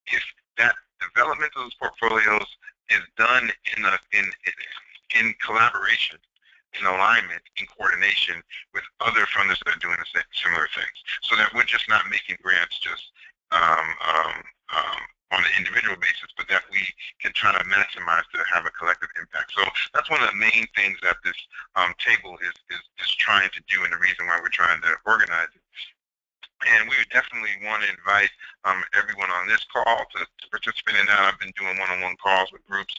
if that development of those portfolios is done in collaboration, in alignment, in coordination with other funders that are doing the similar things, so that we're just not making grants just on an individual basis, but that we can try to maximize to have a collective impact. So that's one of the main things that this table is trying to do, and the reason why we're trying to organize it. And we would definitely want to invite everyone on this call to participate in that. I've been doing one-on-one calls with groups,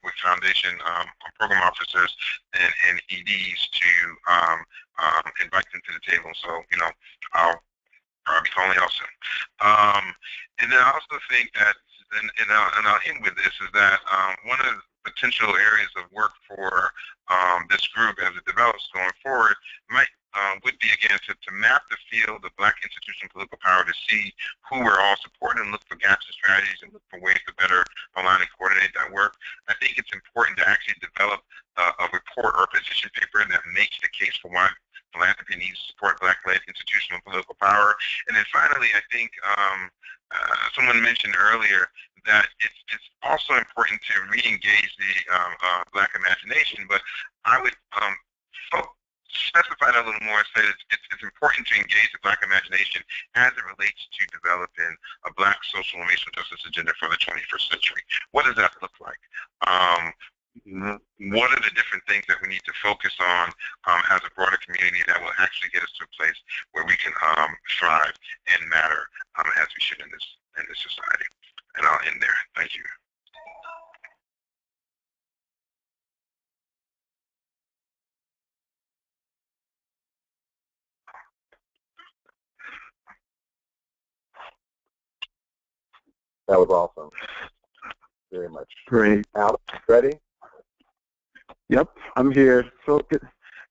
with foundation program officers and EDs to invite them to the table. So, you know, I'll probably calling out soon. And then I also think that, and I'll end with this, is that one of the potential areas of work for this group as it develops going forward would be, again, to map the field of Black institutional political power, to see who we're all supporting and look for gaps and strategies and look for ways to better align and coordinate that work. I think it's important to actually develop a report or a position paper that makes the case for why philanthropy needs to support Black-led institutional political power. And then finally, I think someone mentioned earlier that it's also important to re-engage the Black imagination, but I would specify that a little more and say that it's important to engage the Black imagination as it relates to developing a Black social and racial justice agenda for the 21st century. What does that look like? What are the different things that we need to focus on as a broader community that will actually get us to a place where we can thrive and matter as we should in this society? And I'll end there. Thank you. That was awesome. Very much. Great. Alex, ready? Yep, I'm here. So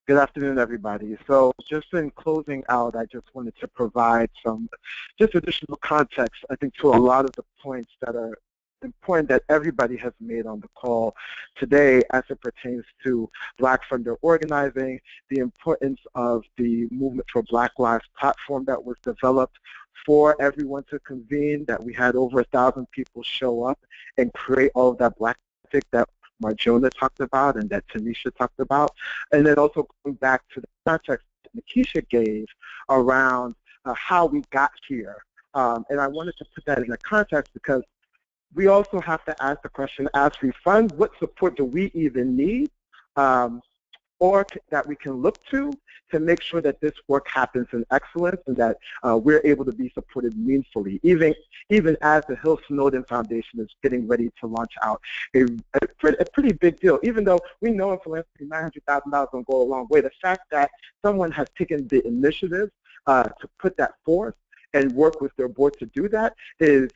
good afternoon, everybody. So just in closing out, I just wanted to provide some just additional context, I think, to a lot of the points that are important that everybody has made on the call today as it pertains to Black funder organizing, the importance of the Movement for Black Lives platform that was developed for everyone to convene, that we had over 1,000 people show up and create all of that Black ethic that Marjona talked about and that Tanisha talked about. And then also going back to the context that Nikisha gave around how we got here. And I wanted to put that in a context because we also have to ask the question, as we fund, what support do we even need or that we can look to make sure that this work happens in excellence and that we're able to be supported meaningfully, even as the Hill Snowden Foundation is getting ready to launch out a pretty big deal. Even though we know in philanthropy $900,000 will go a long way, the fact that someone has taken the initiative to put that forth and work with their board to do that is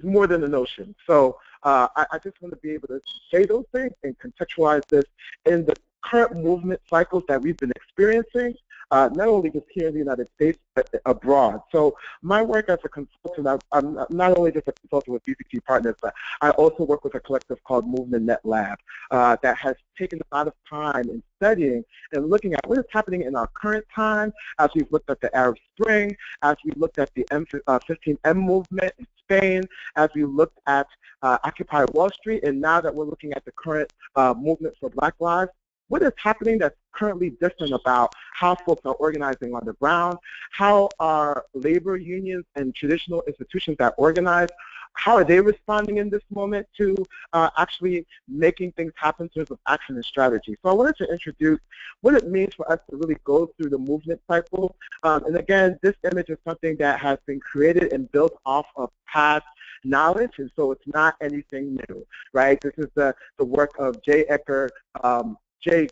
more than a notion. So I just want to be able to say those things and contextualize this in the current movement cycles that we've been experiencing, not only just here in the United States, but abroad. So my work as a consultant, I'm not only just a consultant with BCT Partners, but I also work with a collective called Movement Net Lab that has taken a lot of time in studying and looking at what is happening in our current time as we've looked at the Arab Spring, as we looked at the 15M movement in Spain, as we looked at Occupy Wall Street, and now that we're looking at the current movement for Black Lives. What is happening that's currently different about how folks are organizing on the ground? How are labor unions and traditional institutions that organize, how are they responding in this moment to actually making things happen in terms of action and strategy? So I wanted to introduce what it means for us to really go through the movement cycle. And again, this image is something that has been created and built off of past knowledge, and so it's not anything new, right? This is the work of J.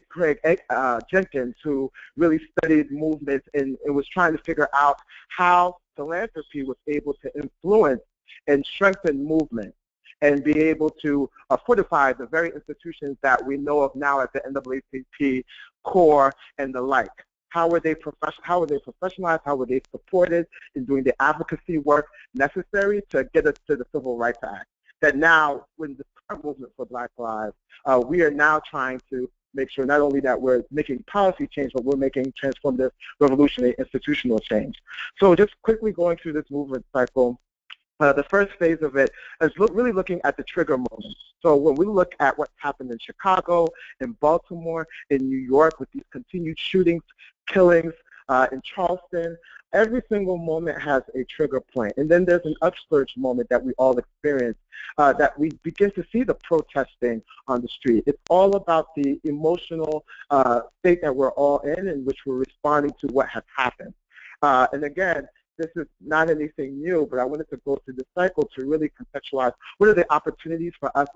Craig Jenkins, who really studied movements and was trying to figure out how philanthropy was able to influence and strengthen movement and be able to fortify the very institutions that we know of now as the NAACP, CORE, and the like. How were they professionalized? How were they supported in doing the advocacy work necessary to get us to the Civil Rights Act? That now, when the current movement for Black Lives, we are now trying to make sure not only that we're making policy change, but we're making transformative, revolutionary institutional change. So just quickly going through this movement cycle, the first phase of it is really looking at the trigger moments. So when we look at what's happened in Chicago, in Baltimore, in New York with these continued shootings, killings, in Charleston, every single moment has a trigger point. And then there's an upsurge moment that we all experience, that we begin to see the protesting on the street. It's all about the emotional state that we're all in which we're responding to what has happened. And again, this is not anything new, but I wanted to go through the cycle to really contextualize what are the opportunities for us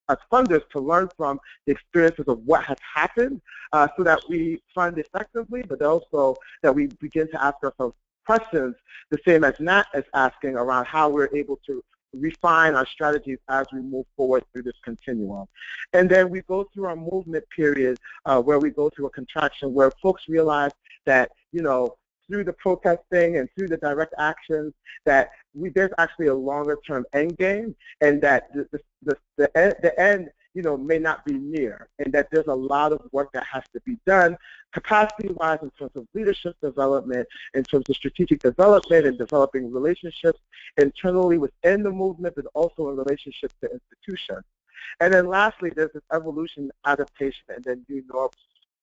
as funders to learn from the experiences of what has happened so that we fund effectively, but also that we begin to ask ourselves questions, the same as Nat is asking around how we're able to refine our strategies as we move forward through this continuum. And then we go through our movement period where we go through a contraction where folks realize that, you know, through the protesting and through the direct actions, that there's actually a longer-term end game, and that the end, you know, may not be near, and that there's a lot of work that has to be done, capacity-wise, in terms of leadership development, in terms of strategic development and developing relationships internally within the movement, but also in relationship to institutions. And then lastly, there's this evolution, adaptation, and then new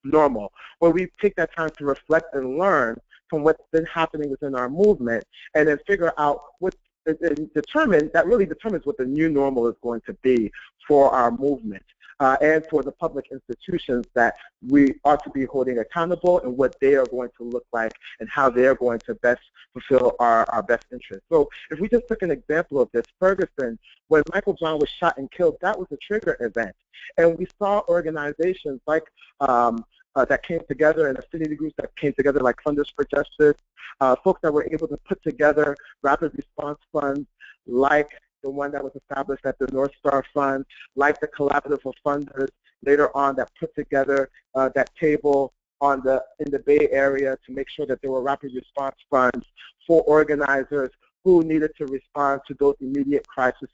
normal, where we take that time to reflect and learn from what's been happening within our movement, and then figure out what that really determines what the new normal is going to be for our movement and for the public institutions that we ought to be holding accountable, and what they are going to look like and how they're going to best fulfill our best interests. So if we just took an example of this, Ferguson, when Michael Brown was shot and killed, that was a trigger event. And we saw organizations like that came together, and affinity groups that came together like Funders for Justice, folks that were able to put together rapid response funds like the one that was established at the North Star Fund, like the Collaborative of Funders later on that put together that table in the Bay Area to make sure that there were rapid response funds for organizers who needed to respond to those immediate crises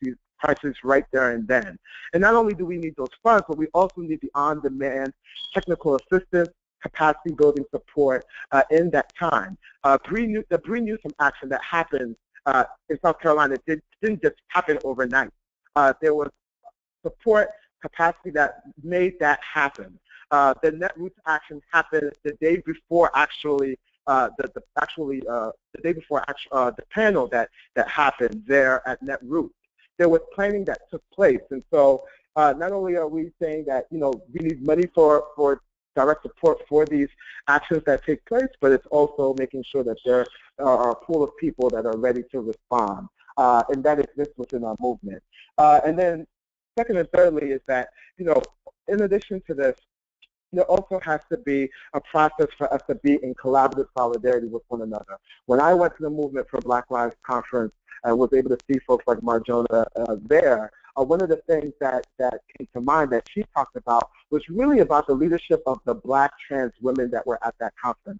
right there and then. And not only do we need those funds, but we also need the on-demand technical assistance, capacity building support in that time. The Bree Newsom action that happened in South Carolina didn't just happen overnight. There was support capacity that made that happen. The Netroots action happened the day before the panel that happened there at Netroots. There was planning that took place, and so not only are we saying that, you know, we need money for direct support for these actions that take place, but it's also making sure that there are a pool of people that are ready to respond, and that exists within our movement. And then second and thirdly is that, you know, in addition to this, there also has to be a process for us to be in collaborative solidarity with one another. When I went to the Movement for Black Lives Conference and was able to see folks like Marjona there, one of the things that came to mind that she talked about was really about the leadership of the Black trans women that were at that conference.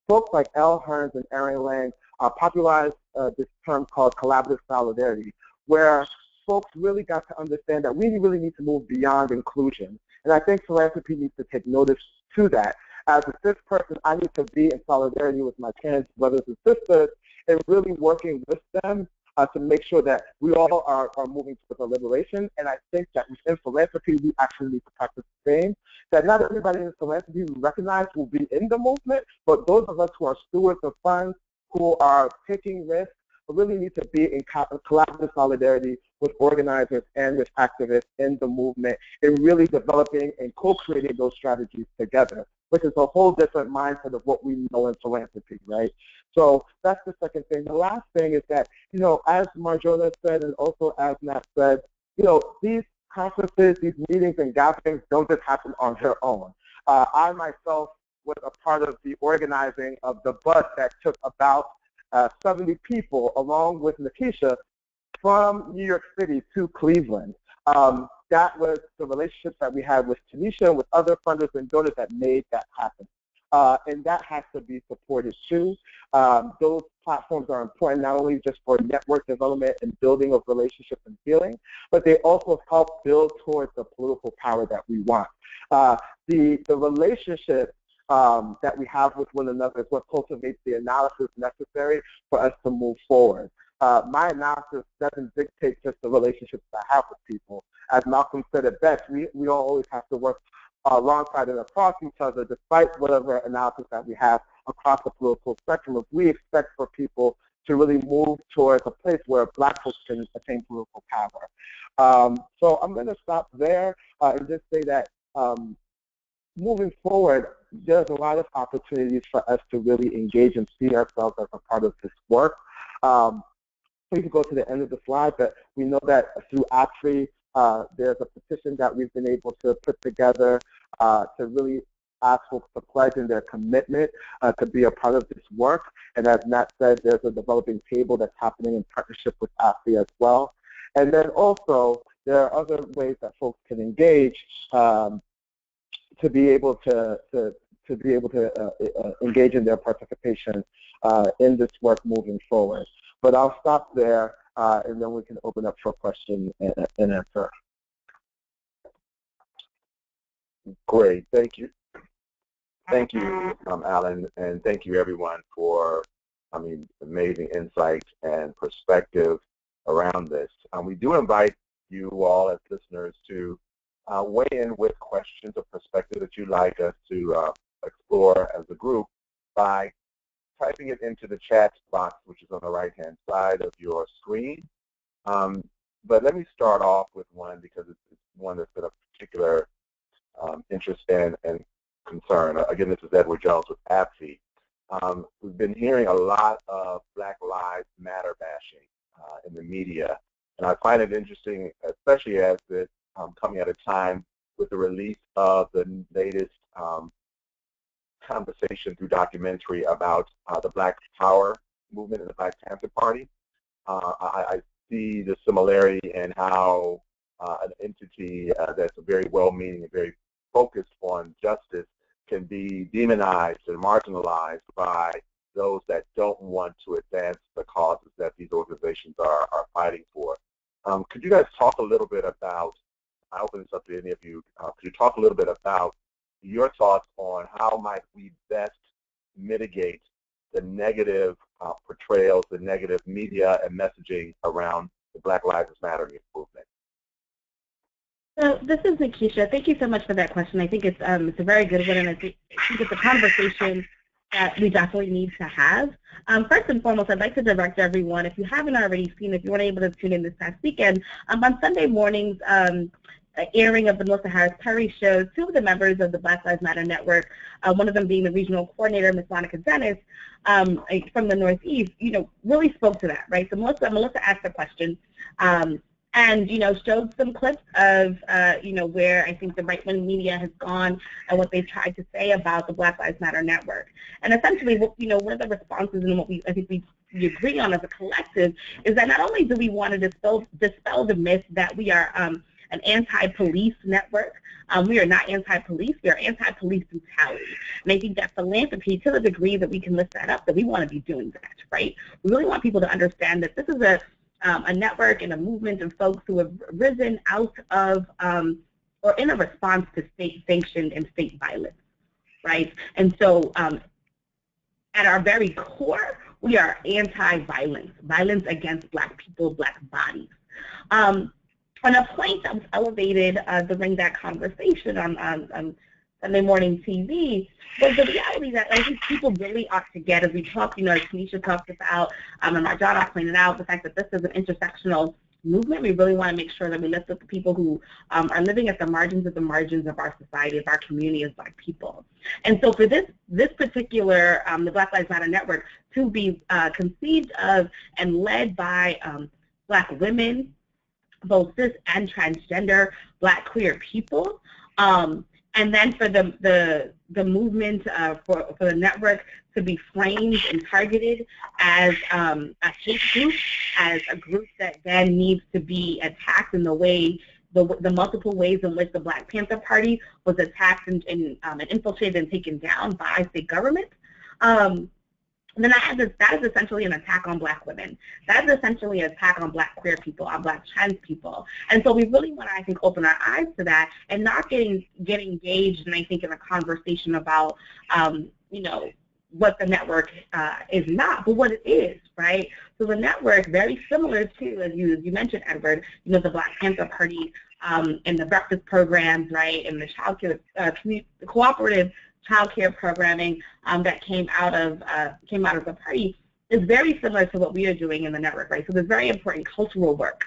Folks like Elle Hearns and Erin Lang popularized this term called collaborative solidarity, where folks really got to understand that we really need to move beyond inclusion. And I think philanthropy needs to take notice to that. As a cis person, I need to be in solidarity with my trans brothers and sisters and really working with them to make sure that we all are moving towards a liberation. And I think that within philanthropy, we actually need to practice the same. That not everybody in philanthropy we recognize will be in the movement, but those of us who are stewards of funds, who are taking risks, really need to be in collaborative solidarity with organizers and with activists in the movement and really developing and co-creating those strategies together, which is a whole different mindset of what we know in philanthropy, right? So that's the second thing. The last thing is that, you know, as Marjona said and also as Nat said, you know, these conferences, these meetings and gatherings don't just happen on their own. I myself was a part of the organizing of the bus that took about 70 people along with Nakisha from New York City to Cleveland. That was the relationships that we had with Tanisha and with other funders and donors that made that happen. And that has to be supported too. Those platforms are important not only just for network development and building of relationships and healing, but they also help build towards the political power that we want. The relationship that we have with one another is what cultivates the analysis necessary for us to move forward. My analysis doesn't dictate just the relationships I have with people. As Malcolm said it best, we don't always have to work alongside and across each other, despite whatever analysis that we have across the political spectrum. If we expect for people to really move towards a place where Black folks can attain political power. So I'm going to stop there and just say that moving forward, there's a lot of opportunities for us to really engage and see ourselves as a part of this work. We can go to the end of the slide, but we know that through ABFE, there's a petition that we've been able to put together to really ask folks to pledge in their commitment to be a part of this work. And as Nat said, there's a developing table that's happening in partnership with ABFE as well. And then also, there are other ways that folks can engage to be able to engage in their participation in this work moving forward. But I'll stop there, and then we can open up for question and answer. Great, thank you. Thank you, Alan, and thank you everyone for, amazing insight and perspective around this. We do invite you all as listeners to weigh in with questions or perspectives that you'd like us to explore as a group by typing it into the chat box, which is on the right-hand side of your screen. But let me start off with one because it's one that's been a particular interest and concern. Again, this is Edward Jones with ABFE. We've been hearing a lot of Black Lives Matter bashing in the media, and I find it interesting, especially as it's coming at a time with the release of the latest conversation through documentary about the Black Power movement in the Black Panther Party. I see the similarity in how an entity that's very well-meaning and very focused on justice can be demonized and marginalized by those that don't want to advance the causes that these organizations are fighting for. Could you guys talk a little bit about, I open this up to any of you, could you talk a little bit about your thoughts on how might we best mitigate the negative portrayals, the negative media and messaging around the Black Lives Matter movement? So this is Nakisha. Thank you so much for that question. I think it's a very good one, and I think it's a conversation that we definitely need to have. First and foremost, I'd like to direct everyone, if you haven't already seen, if you weren't able to tune in this past weekend, on Sunday mornings, airing of the Melissa Harris Perry show, two of the members of the Black Lives Matter Network, one of them being the regional coordinator, Ms. Monica Dennis, from the Northeast, really spoke to that, right? So Melissa asked a question, and, showed some clips of, where I think the right-wing media has gone and what they've tried to say about the Black Lives Matter Network. And essentially, what are the responses and what I think we've we agree on as a collective is that not only do we want to dispel the myth that we are an anti-police network. We are not anti-police. We are anti-police brutality. And I think that philanthropy, to the degree that we can lift that up, that we want to be doing that, right? We really want people to understand that this is a network and a movement of folks who have risen out of or in a response to state-sanctioned and state violence, right? And so at our very core, we are anti-violence, violence against Black people, Black bodies. And a point that was elevated during that conversation on Sunday morning TV was the reality that I think people really ought to get, as we talk, as Tanisha talked about, and Marjana pointed out, the fact that this is an intersectional movement. We really want to make sure that we lift up the people who are living at the margins of our society, of our community as Black people. And so for this particular, the Black Lives Matter Network, to be conceived of and led by Black women, both cis and transgender Black queer people, and then for the movement for the network to be framed and targeted as a hate group, as a group that then needs to be attacked in the way, the multiple ways in which the Black Panther Party was attacked and infiltrated and taken down by state government. Then that is essentially an attack on Black women. That is essentially an attack on Black queer people, on Black trans people. And so we really want to, I think, open our eyes to that and not get engaged, and I think, in a conversation about, what the network is not, but what it is, right? So the network, very similar to, as you mentioned, Edward, the Black Panther Party and the breakfast programs, right, and the child care, cooperative child care programming that came out of the party is very similar to what we are doing in the network, right? So there's very important cultural work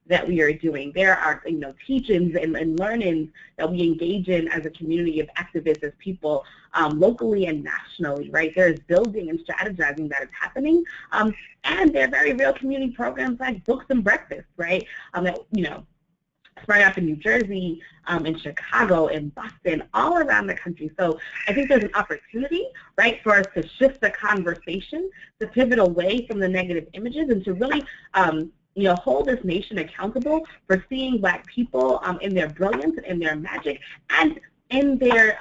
that we are doing. There are, teachings and learnings that we engage in as a community of activists, as people, locally and nationally, right? There's building and strategizing that is happening, and there are very real community programs like Books and Breakfast, right? That, sprang up in New Jersey, in Chicago, in Boston, all around the country. So I think there's an opportunity, right, for us to shift the conversation, to pivot away from the negative images, and to really, hold this nation accountable for seeing Black people in their brilliance, in their magic, and in their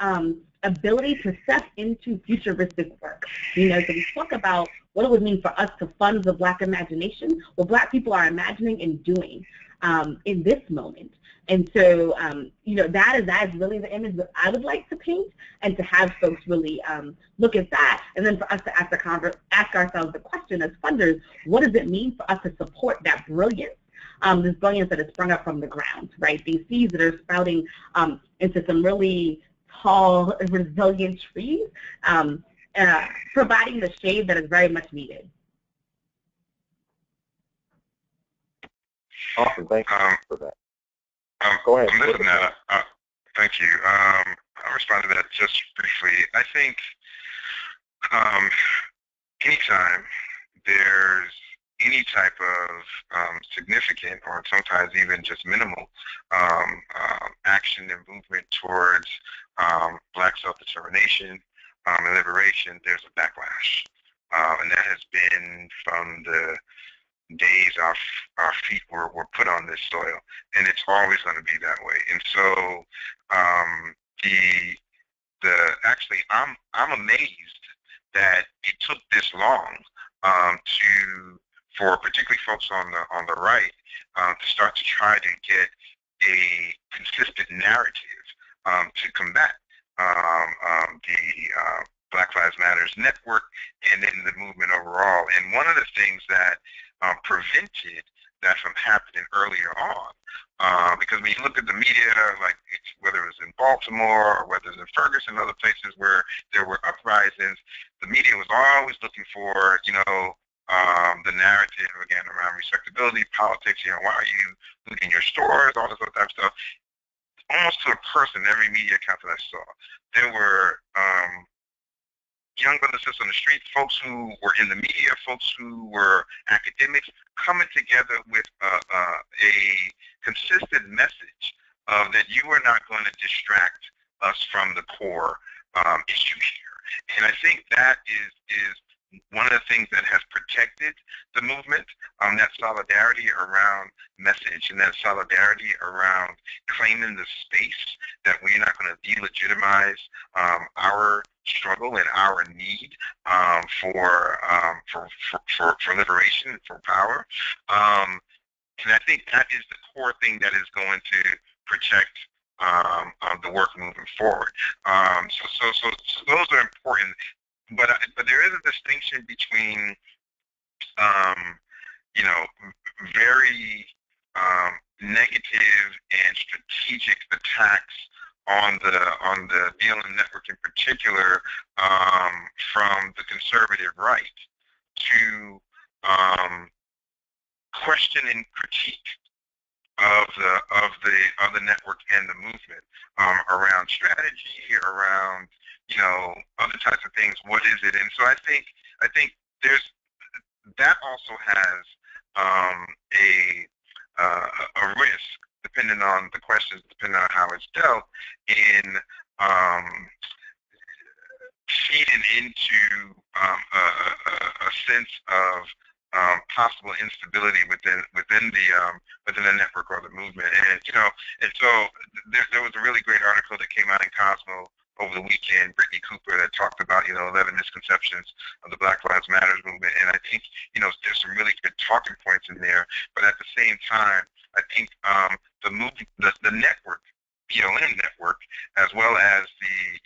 ability to step into futuristic work. So we talk about what it would mean for us to fund the Black imagination, what Black people are imagining and doing in this moment. And so, that is really the image that I would like to paint, and to have folks really look at that, and then for us to ask ourselves the question as funders, what does it mean for us to support that brilliance, this brilliance that has sprung up from the ground, right? These seeds that are sprouting into some really tall, resilient trees, providing the shade that is very much needed. Awesome, thank you for that. Go ahead. Thank you. I'll respond to that just briefly. I think anytime there's any type of significant, or sometimes even just minimal, action and movement towards Black self-determination and liberation, there's a backlash. And that has been from the days our feet were put on this soil, and it's always going to be that way. And so actually I'm amazed that it took this long for particularly folks on the right to start to try to get a consistent narrative to combat the Black Lives Matters network and then the movement overall. And one of the things that prevented that from happening earlier on, because when you look at the media, like whether it was in Baltimore or whether it was in Ferguson and other places where there were uprisings, the media was always looking for, the narrative, again, around respectability, politics, why are you looting your stores, all this other type of stuff. Almost to a person, every media account that I saw, there were young brothers and sisters on the street, folks who were in the media, folks who were academics, coming together with a consistent message that you are not going to distract us from the core issue here. And I think that is one of the things that has protected the movement, that solidarity around message and that solidarity around claiming the space that we're not going to delegitimize our struggle and our need for liberation, for power. And I think that is the core thing that is going to protect the work moving forward. So those are important. But there is a distinction between, you know, very negative and strategic attacks on the BLM network in particular, from the conservative right, to question and critique of the network and the movement, around strategy, around, you know, other types of things. What is it? And so I think there's that also has a risk, depending on the questions, depending on how it's dealt, in feeding into a sense of possible instability within the network or the movement. And you know, and so there was a really great article that came out in Cosmo over the weekend, Brittany Cooper, that talked about, you know, 11 misconceptions of the Black Lives Matter movement. And I think, you know, there's some really good talking points in there. But at the same time, I think the network, BLM network, as well as the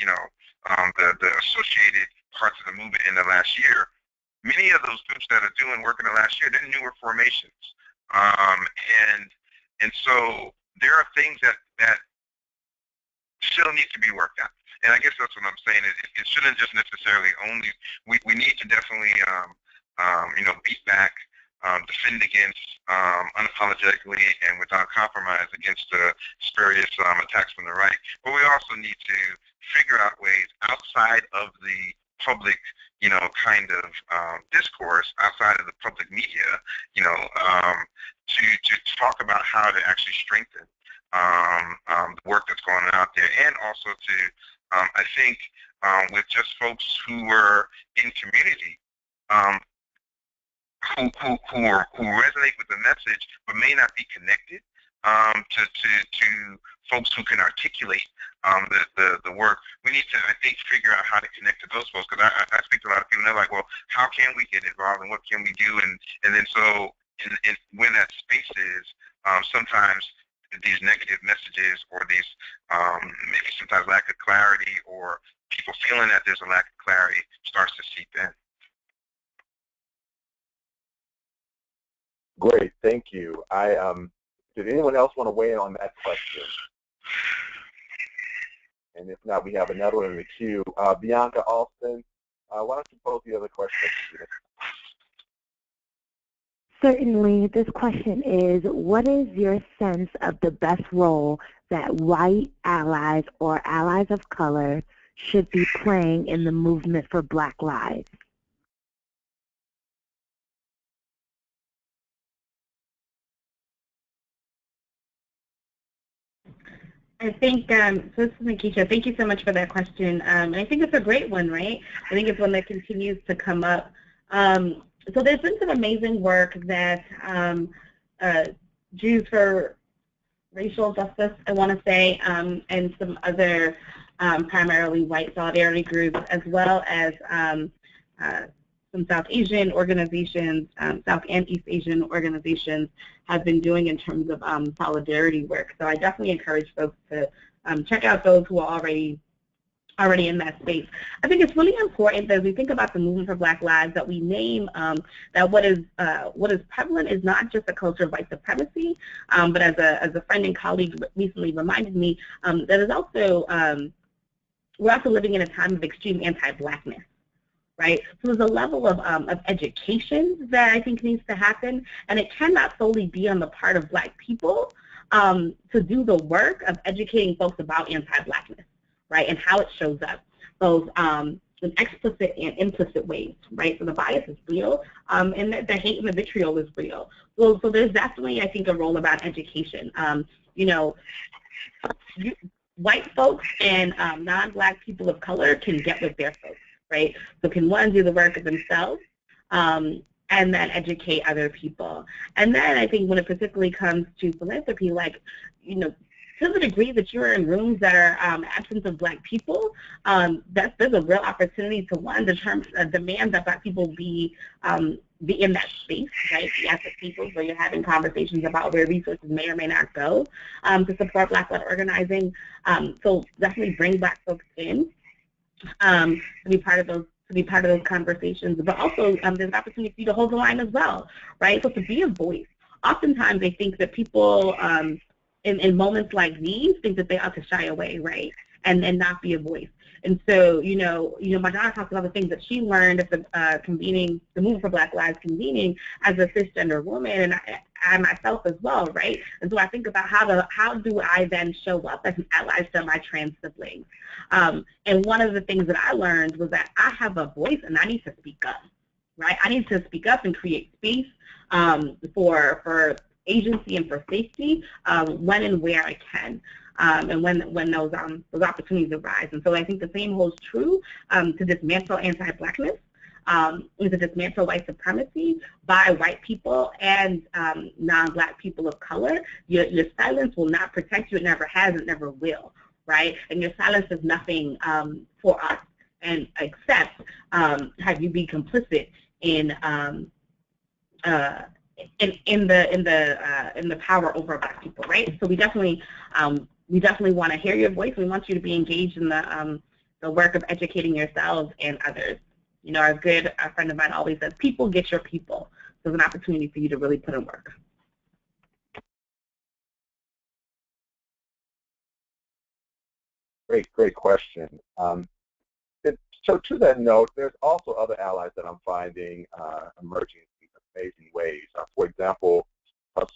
associated parts of the movement in the last year, many of those groups that are doing work in the last year, they're newer formations. And so there are things that still need to be worked out. And I guess that's what I'm saying. It shouldn't just necessarily only, we need to definitely, beat back, defend against, unapologetically and without compromise against the spurious attacks from the right. But we also need to figure out ways outside of the public, you know, kind of discourse, outside of the public media, you know, to talk about how to actually strengthen the work that's going on out there, and also to, I think, with just folks who were in community, who resonate with the message but may not be connected to folks who can articulate the work. We need to, I think, figure out how to connect to those folks, because I speak to a lot of people and they're like, well, how can we get involved and what can we do? And then so when that space is, sometimes these negative messages, or these maybe sometimes lack of clarity, or people feeling that there's a lack of clarity, starts to seep in. Great, thank you. Did anyone else want to weigh in on that question? And if not, we have another one in the queue. Bianca Alston, why don't you pose the other question? Certainly. This question is, what is your sense of the best role that white allies or allies of color should be playing in the movement for Black Lives? I think, so this is Nikisha. Thank you so much for that question. And I think it's a great one, right? I think it's one that continues to come up. So there's been some amazing work that Jews for Racial Justice, I want to say, and some other primarily white solidarity groups, as well as some South Asian organizations, South and East Asian organizations have been doing in terms of solidarity work. So I definitely encourage folks to check out those who are already in that space. I think it's really important that as we think about the movement for Black Lives, that we name that what is prevalent is not just a culture of white supremacy, but as a friend and colleague recently reminded me, that is also, we're also living in a time of extreme anti-Blackness. Right? So there's a level of education that I think needs to happen, and it cannot solely be on the part of Black people to do the work of educating folks about anti-Blackness, right, and how it shows up, both in explicit and implicit ways, right? So the bias is real, and the hate and the vitriol is real. So there's definitely, I think, a role about education. White folks and non-Black people of color can get with their folks. right? So can one do the work of themselves and then educate other people? And then I think when it particularly comes to philanthropy, like, you know, to the degree that you're in rooms that are absent of Black people, there's a real opportunity to, one, demand that Black people be in that space, right? Be at the tables where you're having conversations about where resources may or may not go to support Black-led organizing. So definitely bring Black folks in to be part of those conversations, but also there's an opportunity for you to hold the line as well, right? So to be a voice. Oftentimes I think that people in moments like these think that they ought to shy away, right, and not be a voice. And so, my daughter talks about the things that she learned at the convening, the Movement for Black Lives convening as a cisgender woman, and I myself as well, right? And so I think about how do I then show up as an ally to my trans siblings? And one of the things that I learned was that I have a voice and I need to speak up, right? I need to speak up and create space for agency and for safety when and where I can. And when those opportunities arise. And so I think the same holds true to dismantle anti-Blackness, to dismantle white supremacy by white people and non-Black people of color. Your silence will not protect you. It never has. It never will, right? And your silence is nothing for us, and except have you be complicit in the power over Black people, right? So we definitely want to hear your voice. We want you to be engaged in the work of educating yourselves and others. A friend of mine always says, people get your people. So there's an opportunity for you to really put in work. Great question. So to that note, there's also other allies that I'm finding emerging in amazing ways. For example,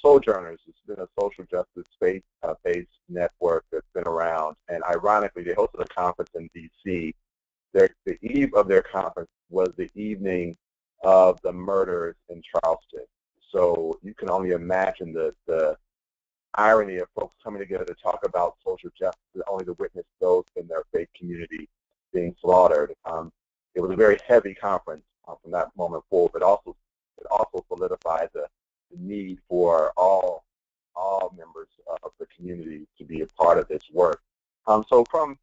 Sojourners has been a social justice based network that's been around, and ironically, they hosted a conference in D.C. The eve of their conference was the evening of the murders in Charleston. So you can only imagine the irony of folks coming together to talk about social justice, only to witness those in their faith community being slaughtered. It was a very heavy conference from that moment forward, but it also solidified the need for all members of the community to be a part of this work. So from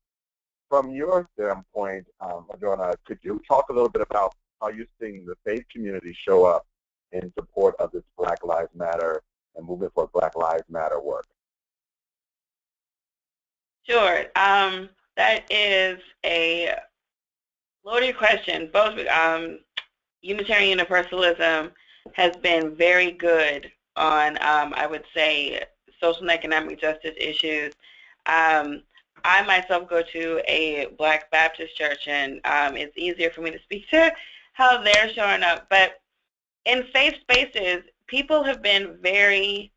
your standpoint, Madonna, could you talk a little bit about how you're seeing the faith community show up in support of this Black Lives Matter and Movement for Black Lives Matter work? Sure. That is a loaded question. Both Unitarian Universalism has been very good on, I would say, social and economic justice issues. I myself go to a Black Baptist church, and it's easier for me to speak to how they're showing up. But in faith spaces, people have been very,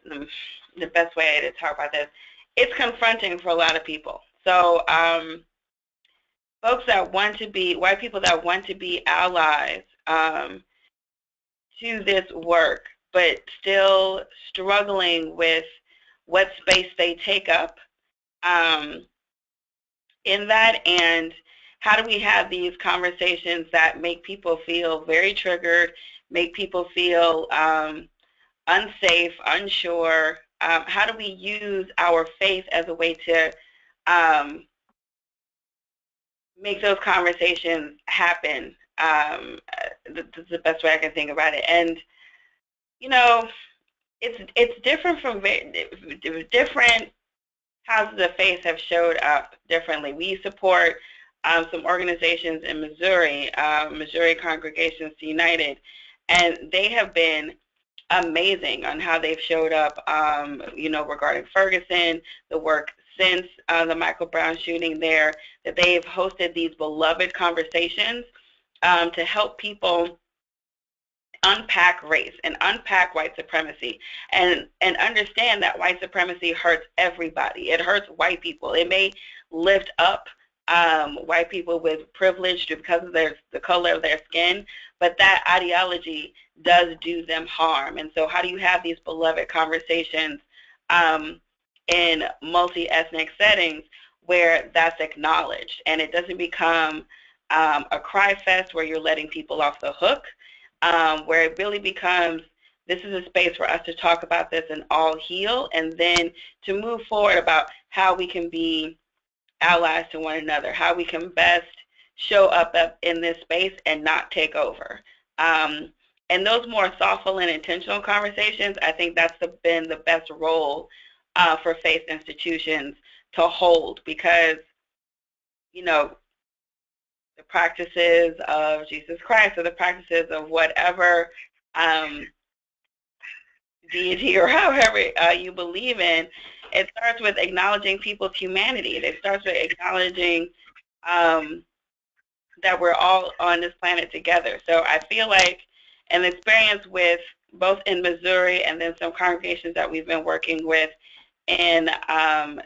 the best way to talk about this, it's confronting for a lot of people. So folks that want to be, white people that want to be allies to this work, but still struggling with what space they take up in that, and how do we have these conversations that make people feel very triggered, make people feel unsafe, unsure. How do we use our faith as a way to make those conversations happen? That's the best way I can think about it. And, it's different from different houses of faith have showed up differently. We support some organizations in Missouri, Missouri Congregations United, and they have been amazing on how they've showed up, regarding Ferguson, the work since the Michael Brown shooting there, that they've hosted these beloved conversations to help people unpack race and unpack white supremacy and understand that white supremacy hurts everybody. It hurts white people. It may lift up white people with privilege because of the color of their skin, but that ideology does do them harm. And so how do you have these beloved conversations in multi-ethnic settings where that's acknowledged and it doesn't become a cry fest where you're letting people off the hook, where it really becomes, this is a space for us to talk about this and all heal, and then to move forward about how we can be allies to one another, how we can best show up in this space and not take over. And those more thoughtful and intentional conversations, I think that's been the best role for faith institutions to hold, because, you know, the practices of Jesus Christ or the practices of whatever deity or however you believe in, it starts with acknowledging people's humanity. It starts with acknowledging that we're all on this planet together. So I feel like an experience with both in Missouri and then some congregations that we've been working with in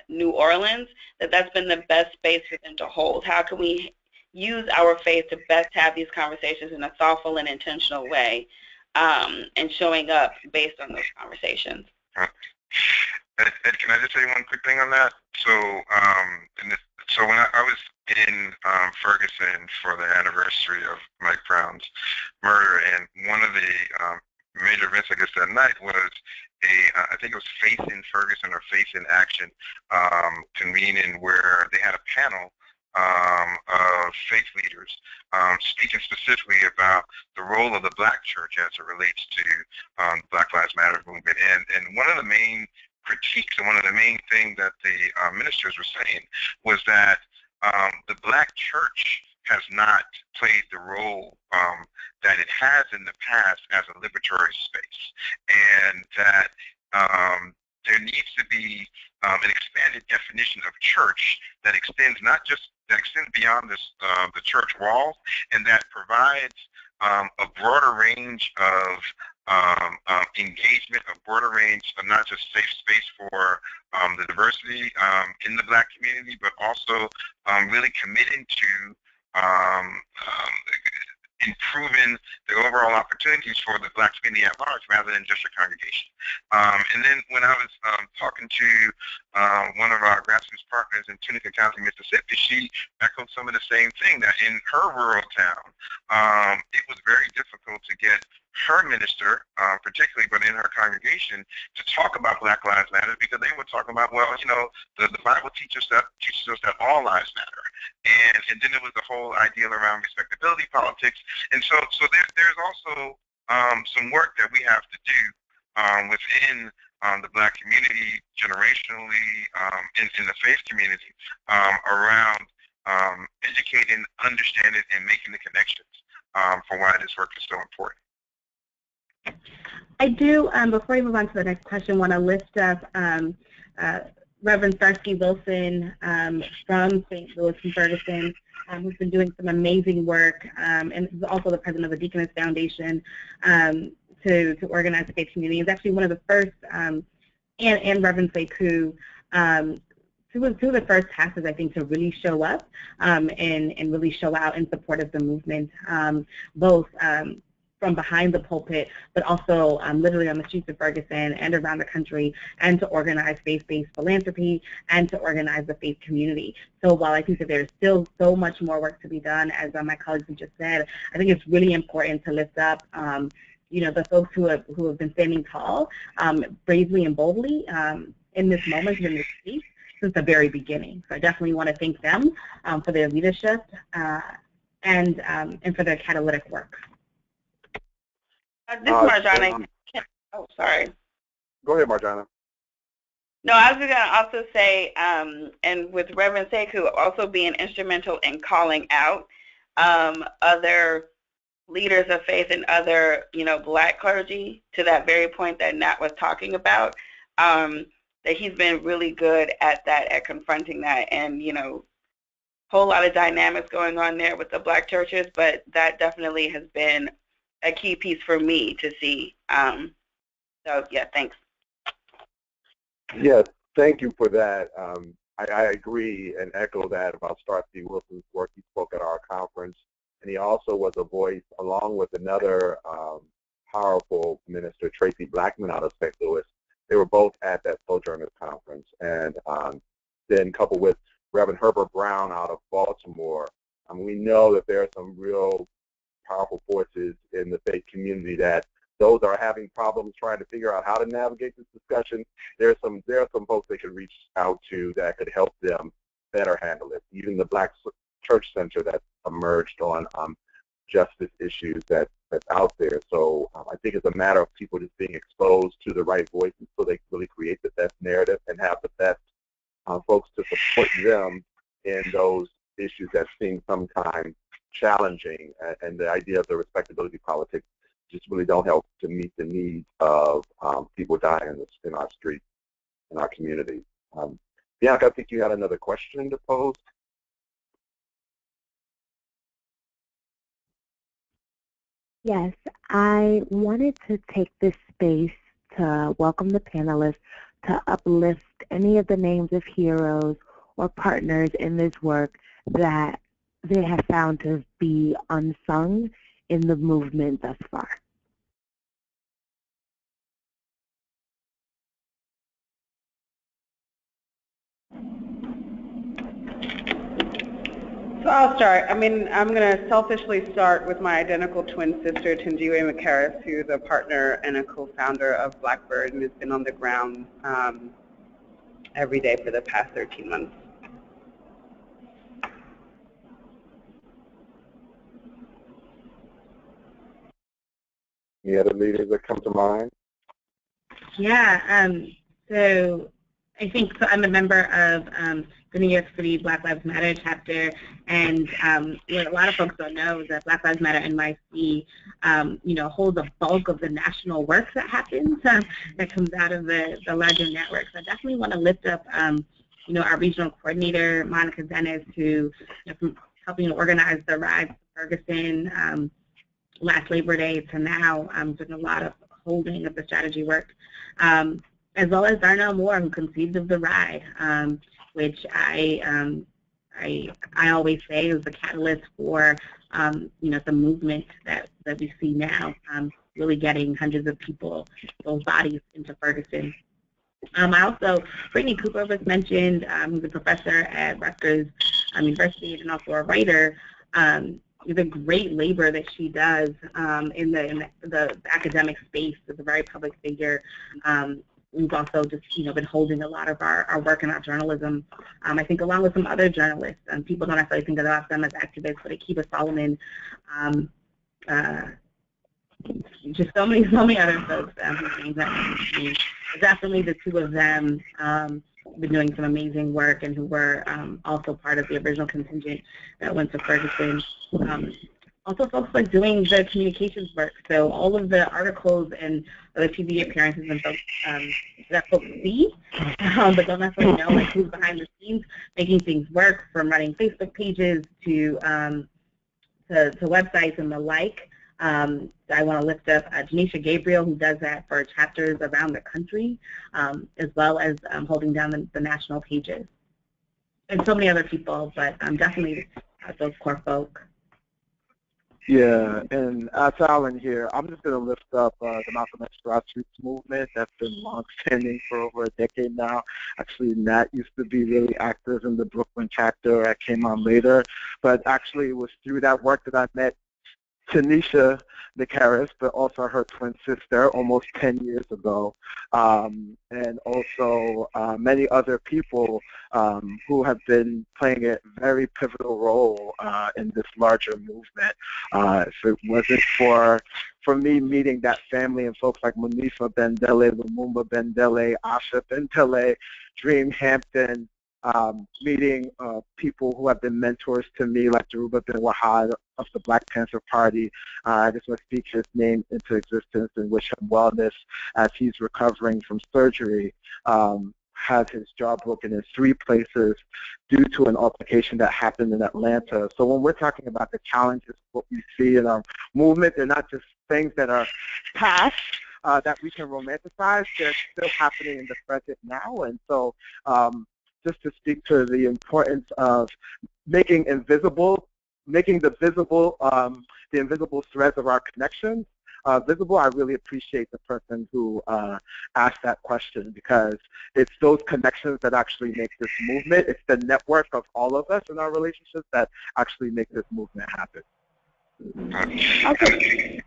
New Orleans, that's been the best space for them to hold. How can we use our faith to best have these conversations in a thoughtful and intentional way, and showing up based on those conversations. Ed, can I just say one quick thing on that? So, so when I was in Ferguson for the anniversary of Mike Brown's murder, and one of the major events, I guess, that night was I think it was Faith in Ferguson or Faith in Action convening, where they had a panel of faith leaders speaking specifically about the role of the Black church as it relates to Black Lives Matter movement. And one of the main critiques and one of the main things that the ministers were saying was that the Black church has not played the role that it has in the past as a liberatory space, and that there needs to be an expanded definition of church that extends beyond the church walls, and that provides a broader range of engagement, a broader range of not just safe space for the diversity in the Black community, but also really committing to improving the overall opportunities for the Black community at large rather than just a congregation. And then when I was talking to one of our grassroots partners in Tunica County, Mississippi, she echoed some of the same thing, that in her rural town, it was very difficult to get her minister, particularly, but in her congregation, to talk about Black Lives Matter, because they were talking about, well, you know, the Bible teaches us that all lives matter, and then there was the whole ideal around respectability politics, and so there's also some work that we have to do within the Black community, generationally, in the faith community, around educating, understanding, and making the connections for why this work is so important. I do, before we move on to the next question, want to lift up Reverend Starsky Wilson from St. Louis and Ferguson, who's been doing some amazing work, and is also the president of the Deaconess Foundation to organize the faith community. He's actually one of the first, and Reverend Sekou, two of the first pastors, I think, to really show up and really show out in support of the movement, both from behind the pulpit, but also literally on the streets of Ferguson and around the country, and to organize faith-based philanthropy and to organize the faith community. So while I think that there's still so much more work to be done, as my colleagues have just said, I think it's really important to lift up you know, the folks who have been standing tall, bravely and boldly in this moment, in this space, since the very beginning. So I definitely want to thank them for their leadership and for their catalytic work. This is Marjana. Oh, sorry. Go ahead, Marjana. No, I was going to also say, and with Reverend Sekou also being instrumental in calling out other leaders of faith and other, you know, Black clergy, to that very point that Nat was talking about, that he's been really good at that, at confronting that, and, you know, whole lot of dynamics going on there with the Black churches, but that definitely has been a key piece for me to see. So yeah, thanks. Yeah, thank you for that. I agree and echo that about Starsky Wilson's work. He spoke at our conference, and he also was a voice, along with another powerful minister, Tracy Blackman, out of St. Louis. They were both at that Sojourners Conference, and then coupled with Reverend Herbert Brown out of Baltimore. We know that there are some real powerful forces in the faith community that those are having problems trying to figure out how to navigate this discussion. There are some folks they could reach out to that could help them better handle it. Even the Black Church Center that emerged on justice issues that's out there. So I think it's a matter of people just being exposed to the right voices so they can really create the best narrative and have the best folks to support them in those issues that seem sometimes challenging. And the idea of the respectability politics just really don't help to meet the needs of people dying in our streets, in our communities. Bianca, I think you had another question to pose. Yes, I wanted to take this space to welcome the panelists to uplift any of the names of heroes or partners in this work that they have found to be unsung in the movement thus far. So I'll start. I'm going to selfishly start with my identical twin sister, Tunjiwe McCarris, who's a partner and a co-founder of Blackbird and has been on the ground every day for the past 13 months. Any other leaders that come to mind? Yeah, so I think I'm a member of the New York City Black Lives Matter chapter, and what a lot of folks don't know is that Black Lives Matter NYC, holds a bulk of the national work that happens that comes out of the larger network. So I definitely want to lift up, our regional coordinator, Monica Dennis, who from helping organize the ride to Ferguson last Labor Day to now, doing a lot of holding of the strategy work. As well as Darnell Moore, who conceived of the ride, which I always say is the catalyst for the movement that we see now, really getting hundreds of people, those bodies, into Ferguson. I also, Brittany Cooper was mentioned, who's a professor at Rutgers University and also a writer. The great labor that she does in the academic space as a very public figure. We've also just, been holding a lot of our work in our journalism. I think along with some other journalists, people don't necessarily think about them as activists, but Akiba Solomon, just so many other folks whose names that definitely the two of them have been doing some amazing work and who were also part of the original contingent that went to Ferguson. Also folks like doing the communications work, so all of the articles and the TV appearances and folks that folks see, but don't necessarily know like who's behind the scenes making things work, from running Facebook pages to websites and the like. I want to lift up Janisha Gabriel, who does that for chapters around the country, as well as holding down the national pages. And so many other people, but definitely those core folk. Yeah, and as Alan here, I'm just going to lift up the Malcolm X grassroots movement that's been long-standing for over a decade now. Actually, Nat used to be really active in the Brooklyn chapter. I came on later, but actually it was through that work that I met Tanisha McCarris, but also her twin sister almost 10 years ago, and also many other people who have been playing a very pivotal role in this larger movement. If it wasn't for me meeting that family and folks like Munifa Bendele, Lumumba Bendele, Asha Bendele, Dream Hampton, meeting people who have been mentors to me, like Jaruba bin Wahad of the Black Panther Party. I just want to speak his name into existence and wish him wellness as he's recovering from surgery. Had his jaw broken in 3 places due to an altercation that happened in Atlanta. So when we're talking about the challenges, what we see in our movement, they're not just things that are past that we can romanticize, they're still happening in the present now. And so just to speak to the importance of making the invisible threads of our connections visible, I really appreciate the person who asked that question, because it's those connections that actually make this movement. It's the network of all of us in our relationships that actually make this movement happen. Okay.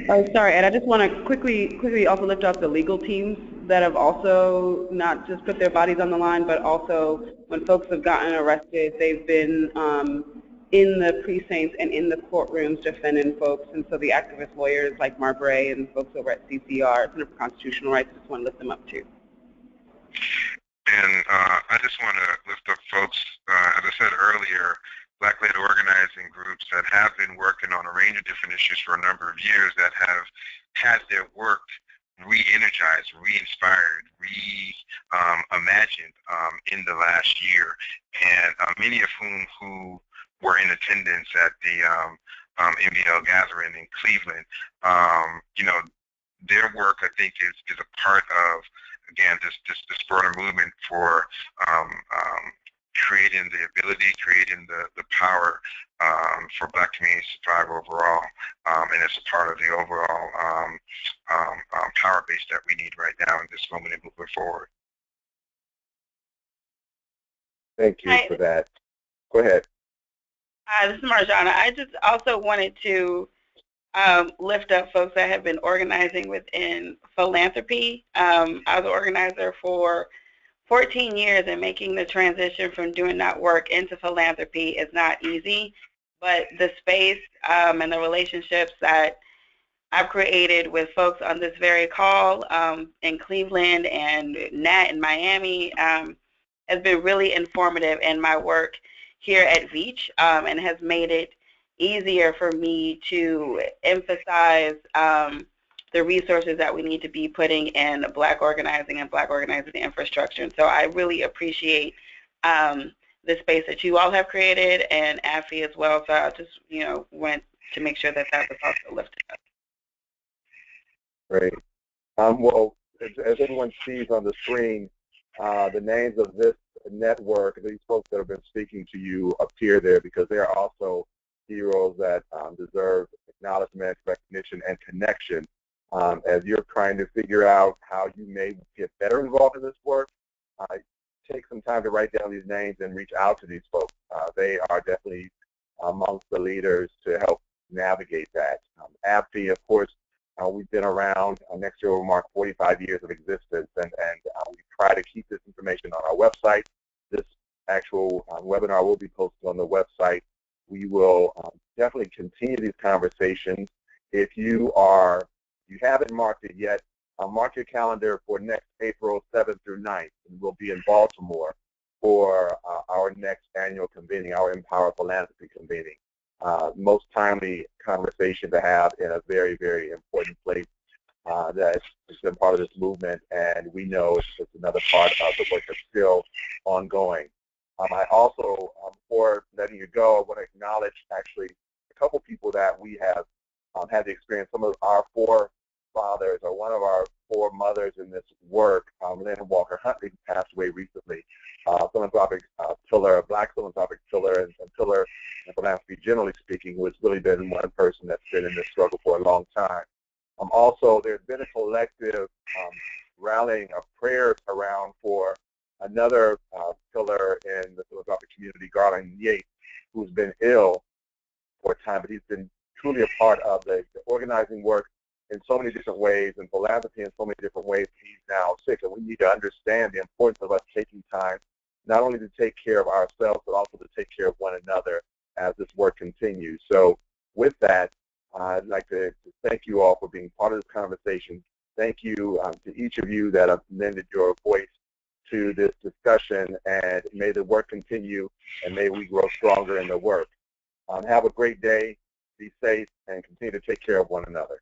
Oh, sorry, Ed. I just want to quickly also lift up the legal teams that have also not just put their bodies on the line, but also when folks have gotten arrested, they've been in the precincts and in the courtrooms defending folks. And so the activist lawyers like Marbury and folks over at CCR, Center for Constitutional Rights, just want to lift them up too. And I just want to lift up folks, as I said earlier, Black-led organizing groups that have been working on a range of different issues for a number of years that have had their work re-energized, re-inspired, reimagined in the last year, and many of who were in attendance at the MBL gathering in Cleveland. You know, their work, I think, is a part of, again, this broader movement for creating the ability, creating the power for Black communities to thrive overall, and it's a part of the overall power base that we need right now in this moment and moving forward. Thank you for that. Go ahead. This is Marjana. I just also wanted to lift up folks that have been organizing within philanthropy. I was an organizer for 14 years, and making the transition from doing that work into philanthropy is not easy, but the space and the relationships that I've created with folks on this very call in Cleveland and Nat in Miami has been really informative in my work here at VEACH, and has made it easier for me to emphasize the resources that we need to be putting in Black organizing and Black organizing infrastructure. And so I really appreciate the space that you all have created, and ABFE as well. So I just, went to make sure that that was also lifted up. Great. Well, as everyone sees on the screen, the names of this network, these folks that have been speaking to you, appear there because they are also heroes that deserve acknowledgement, recognition, and connection. As you're trying to figure out how you may get better involved in this work, take some time to write down these names and reach out to these folks. They are definitely amongst the leaders to help navigate that. ABFE, of course, we've been around. Next year we'll mark 45 years of existence, and we try to keep this information on our website. This actual webinar will be posted on the website. We will definitely continue these conversations. If you haven't marked it yet, mark your calendar for next April 7th through 9th, and we'll be in Baltimore for our next annual convening, our Empower Philanthropy convening. Most timely conversation to have in a very, very important place that has been part of this movement, and we know it's another part of the work that's still ongoing. I also, before letting you go, I want to acknowledge actually a couple people that we have had the experience. Some of our forefathers, or one of our foremothers in this work, Lynn Walker Huntley, passed away recently. Philanthropic pillar, Black philanthropic pillar, and pillar in philanthropy, generally speaking, who has really been one person that's been in this struggle for a long time. Also, there's been a collective rallying of prayers around for another pillar in the philanthropic community, Garland Yates, who's been ill for a time, but he's been truly a part of the organizing work in so many different ways, and philanthropy in so many different ways. He's now sick, and we need to understand the importance of us taking time not only to take care of ourselves, but also to take care of one another as this work continues. So with that, I'd like to thank you all for being part of this conversation. Thank you to each of you that have lended your voice to this discussion, and may the work continue, and may we grow stronger in the work. Have a great day, be safe, and continue to take care of one another.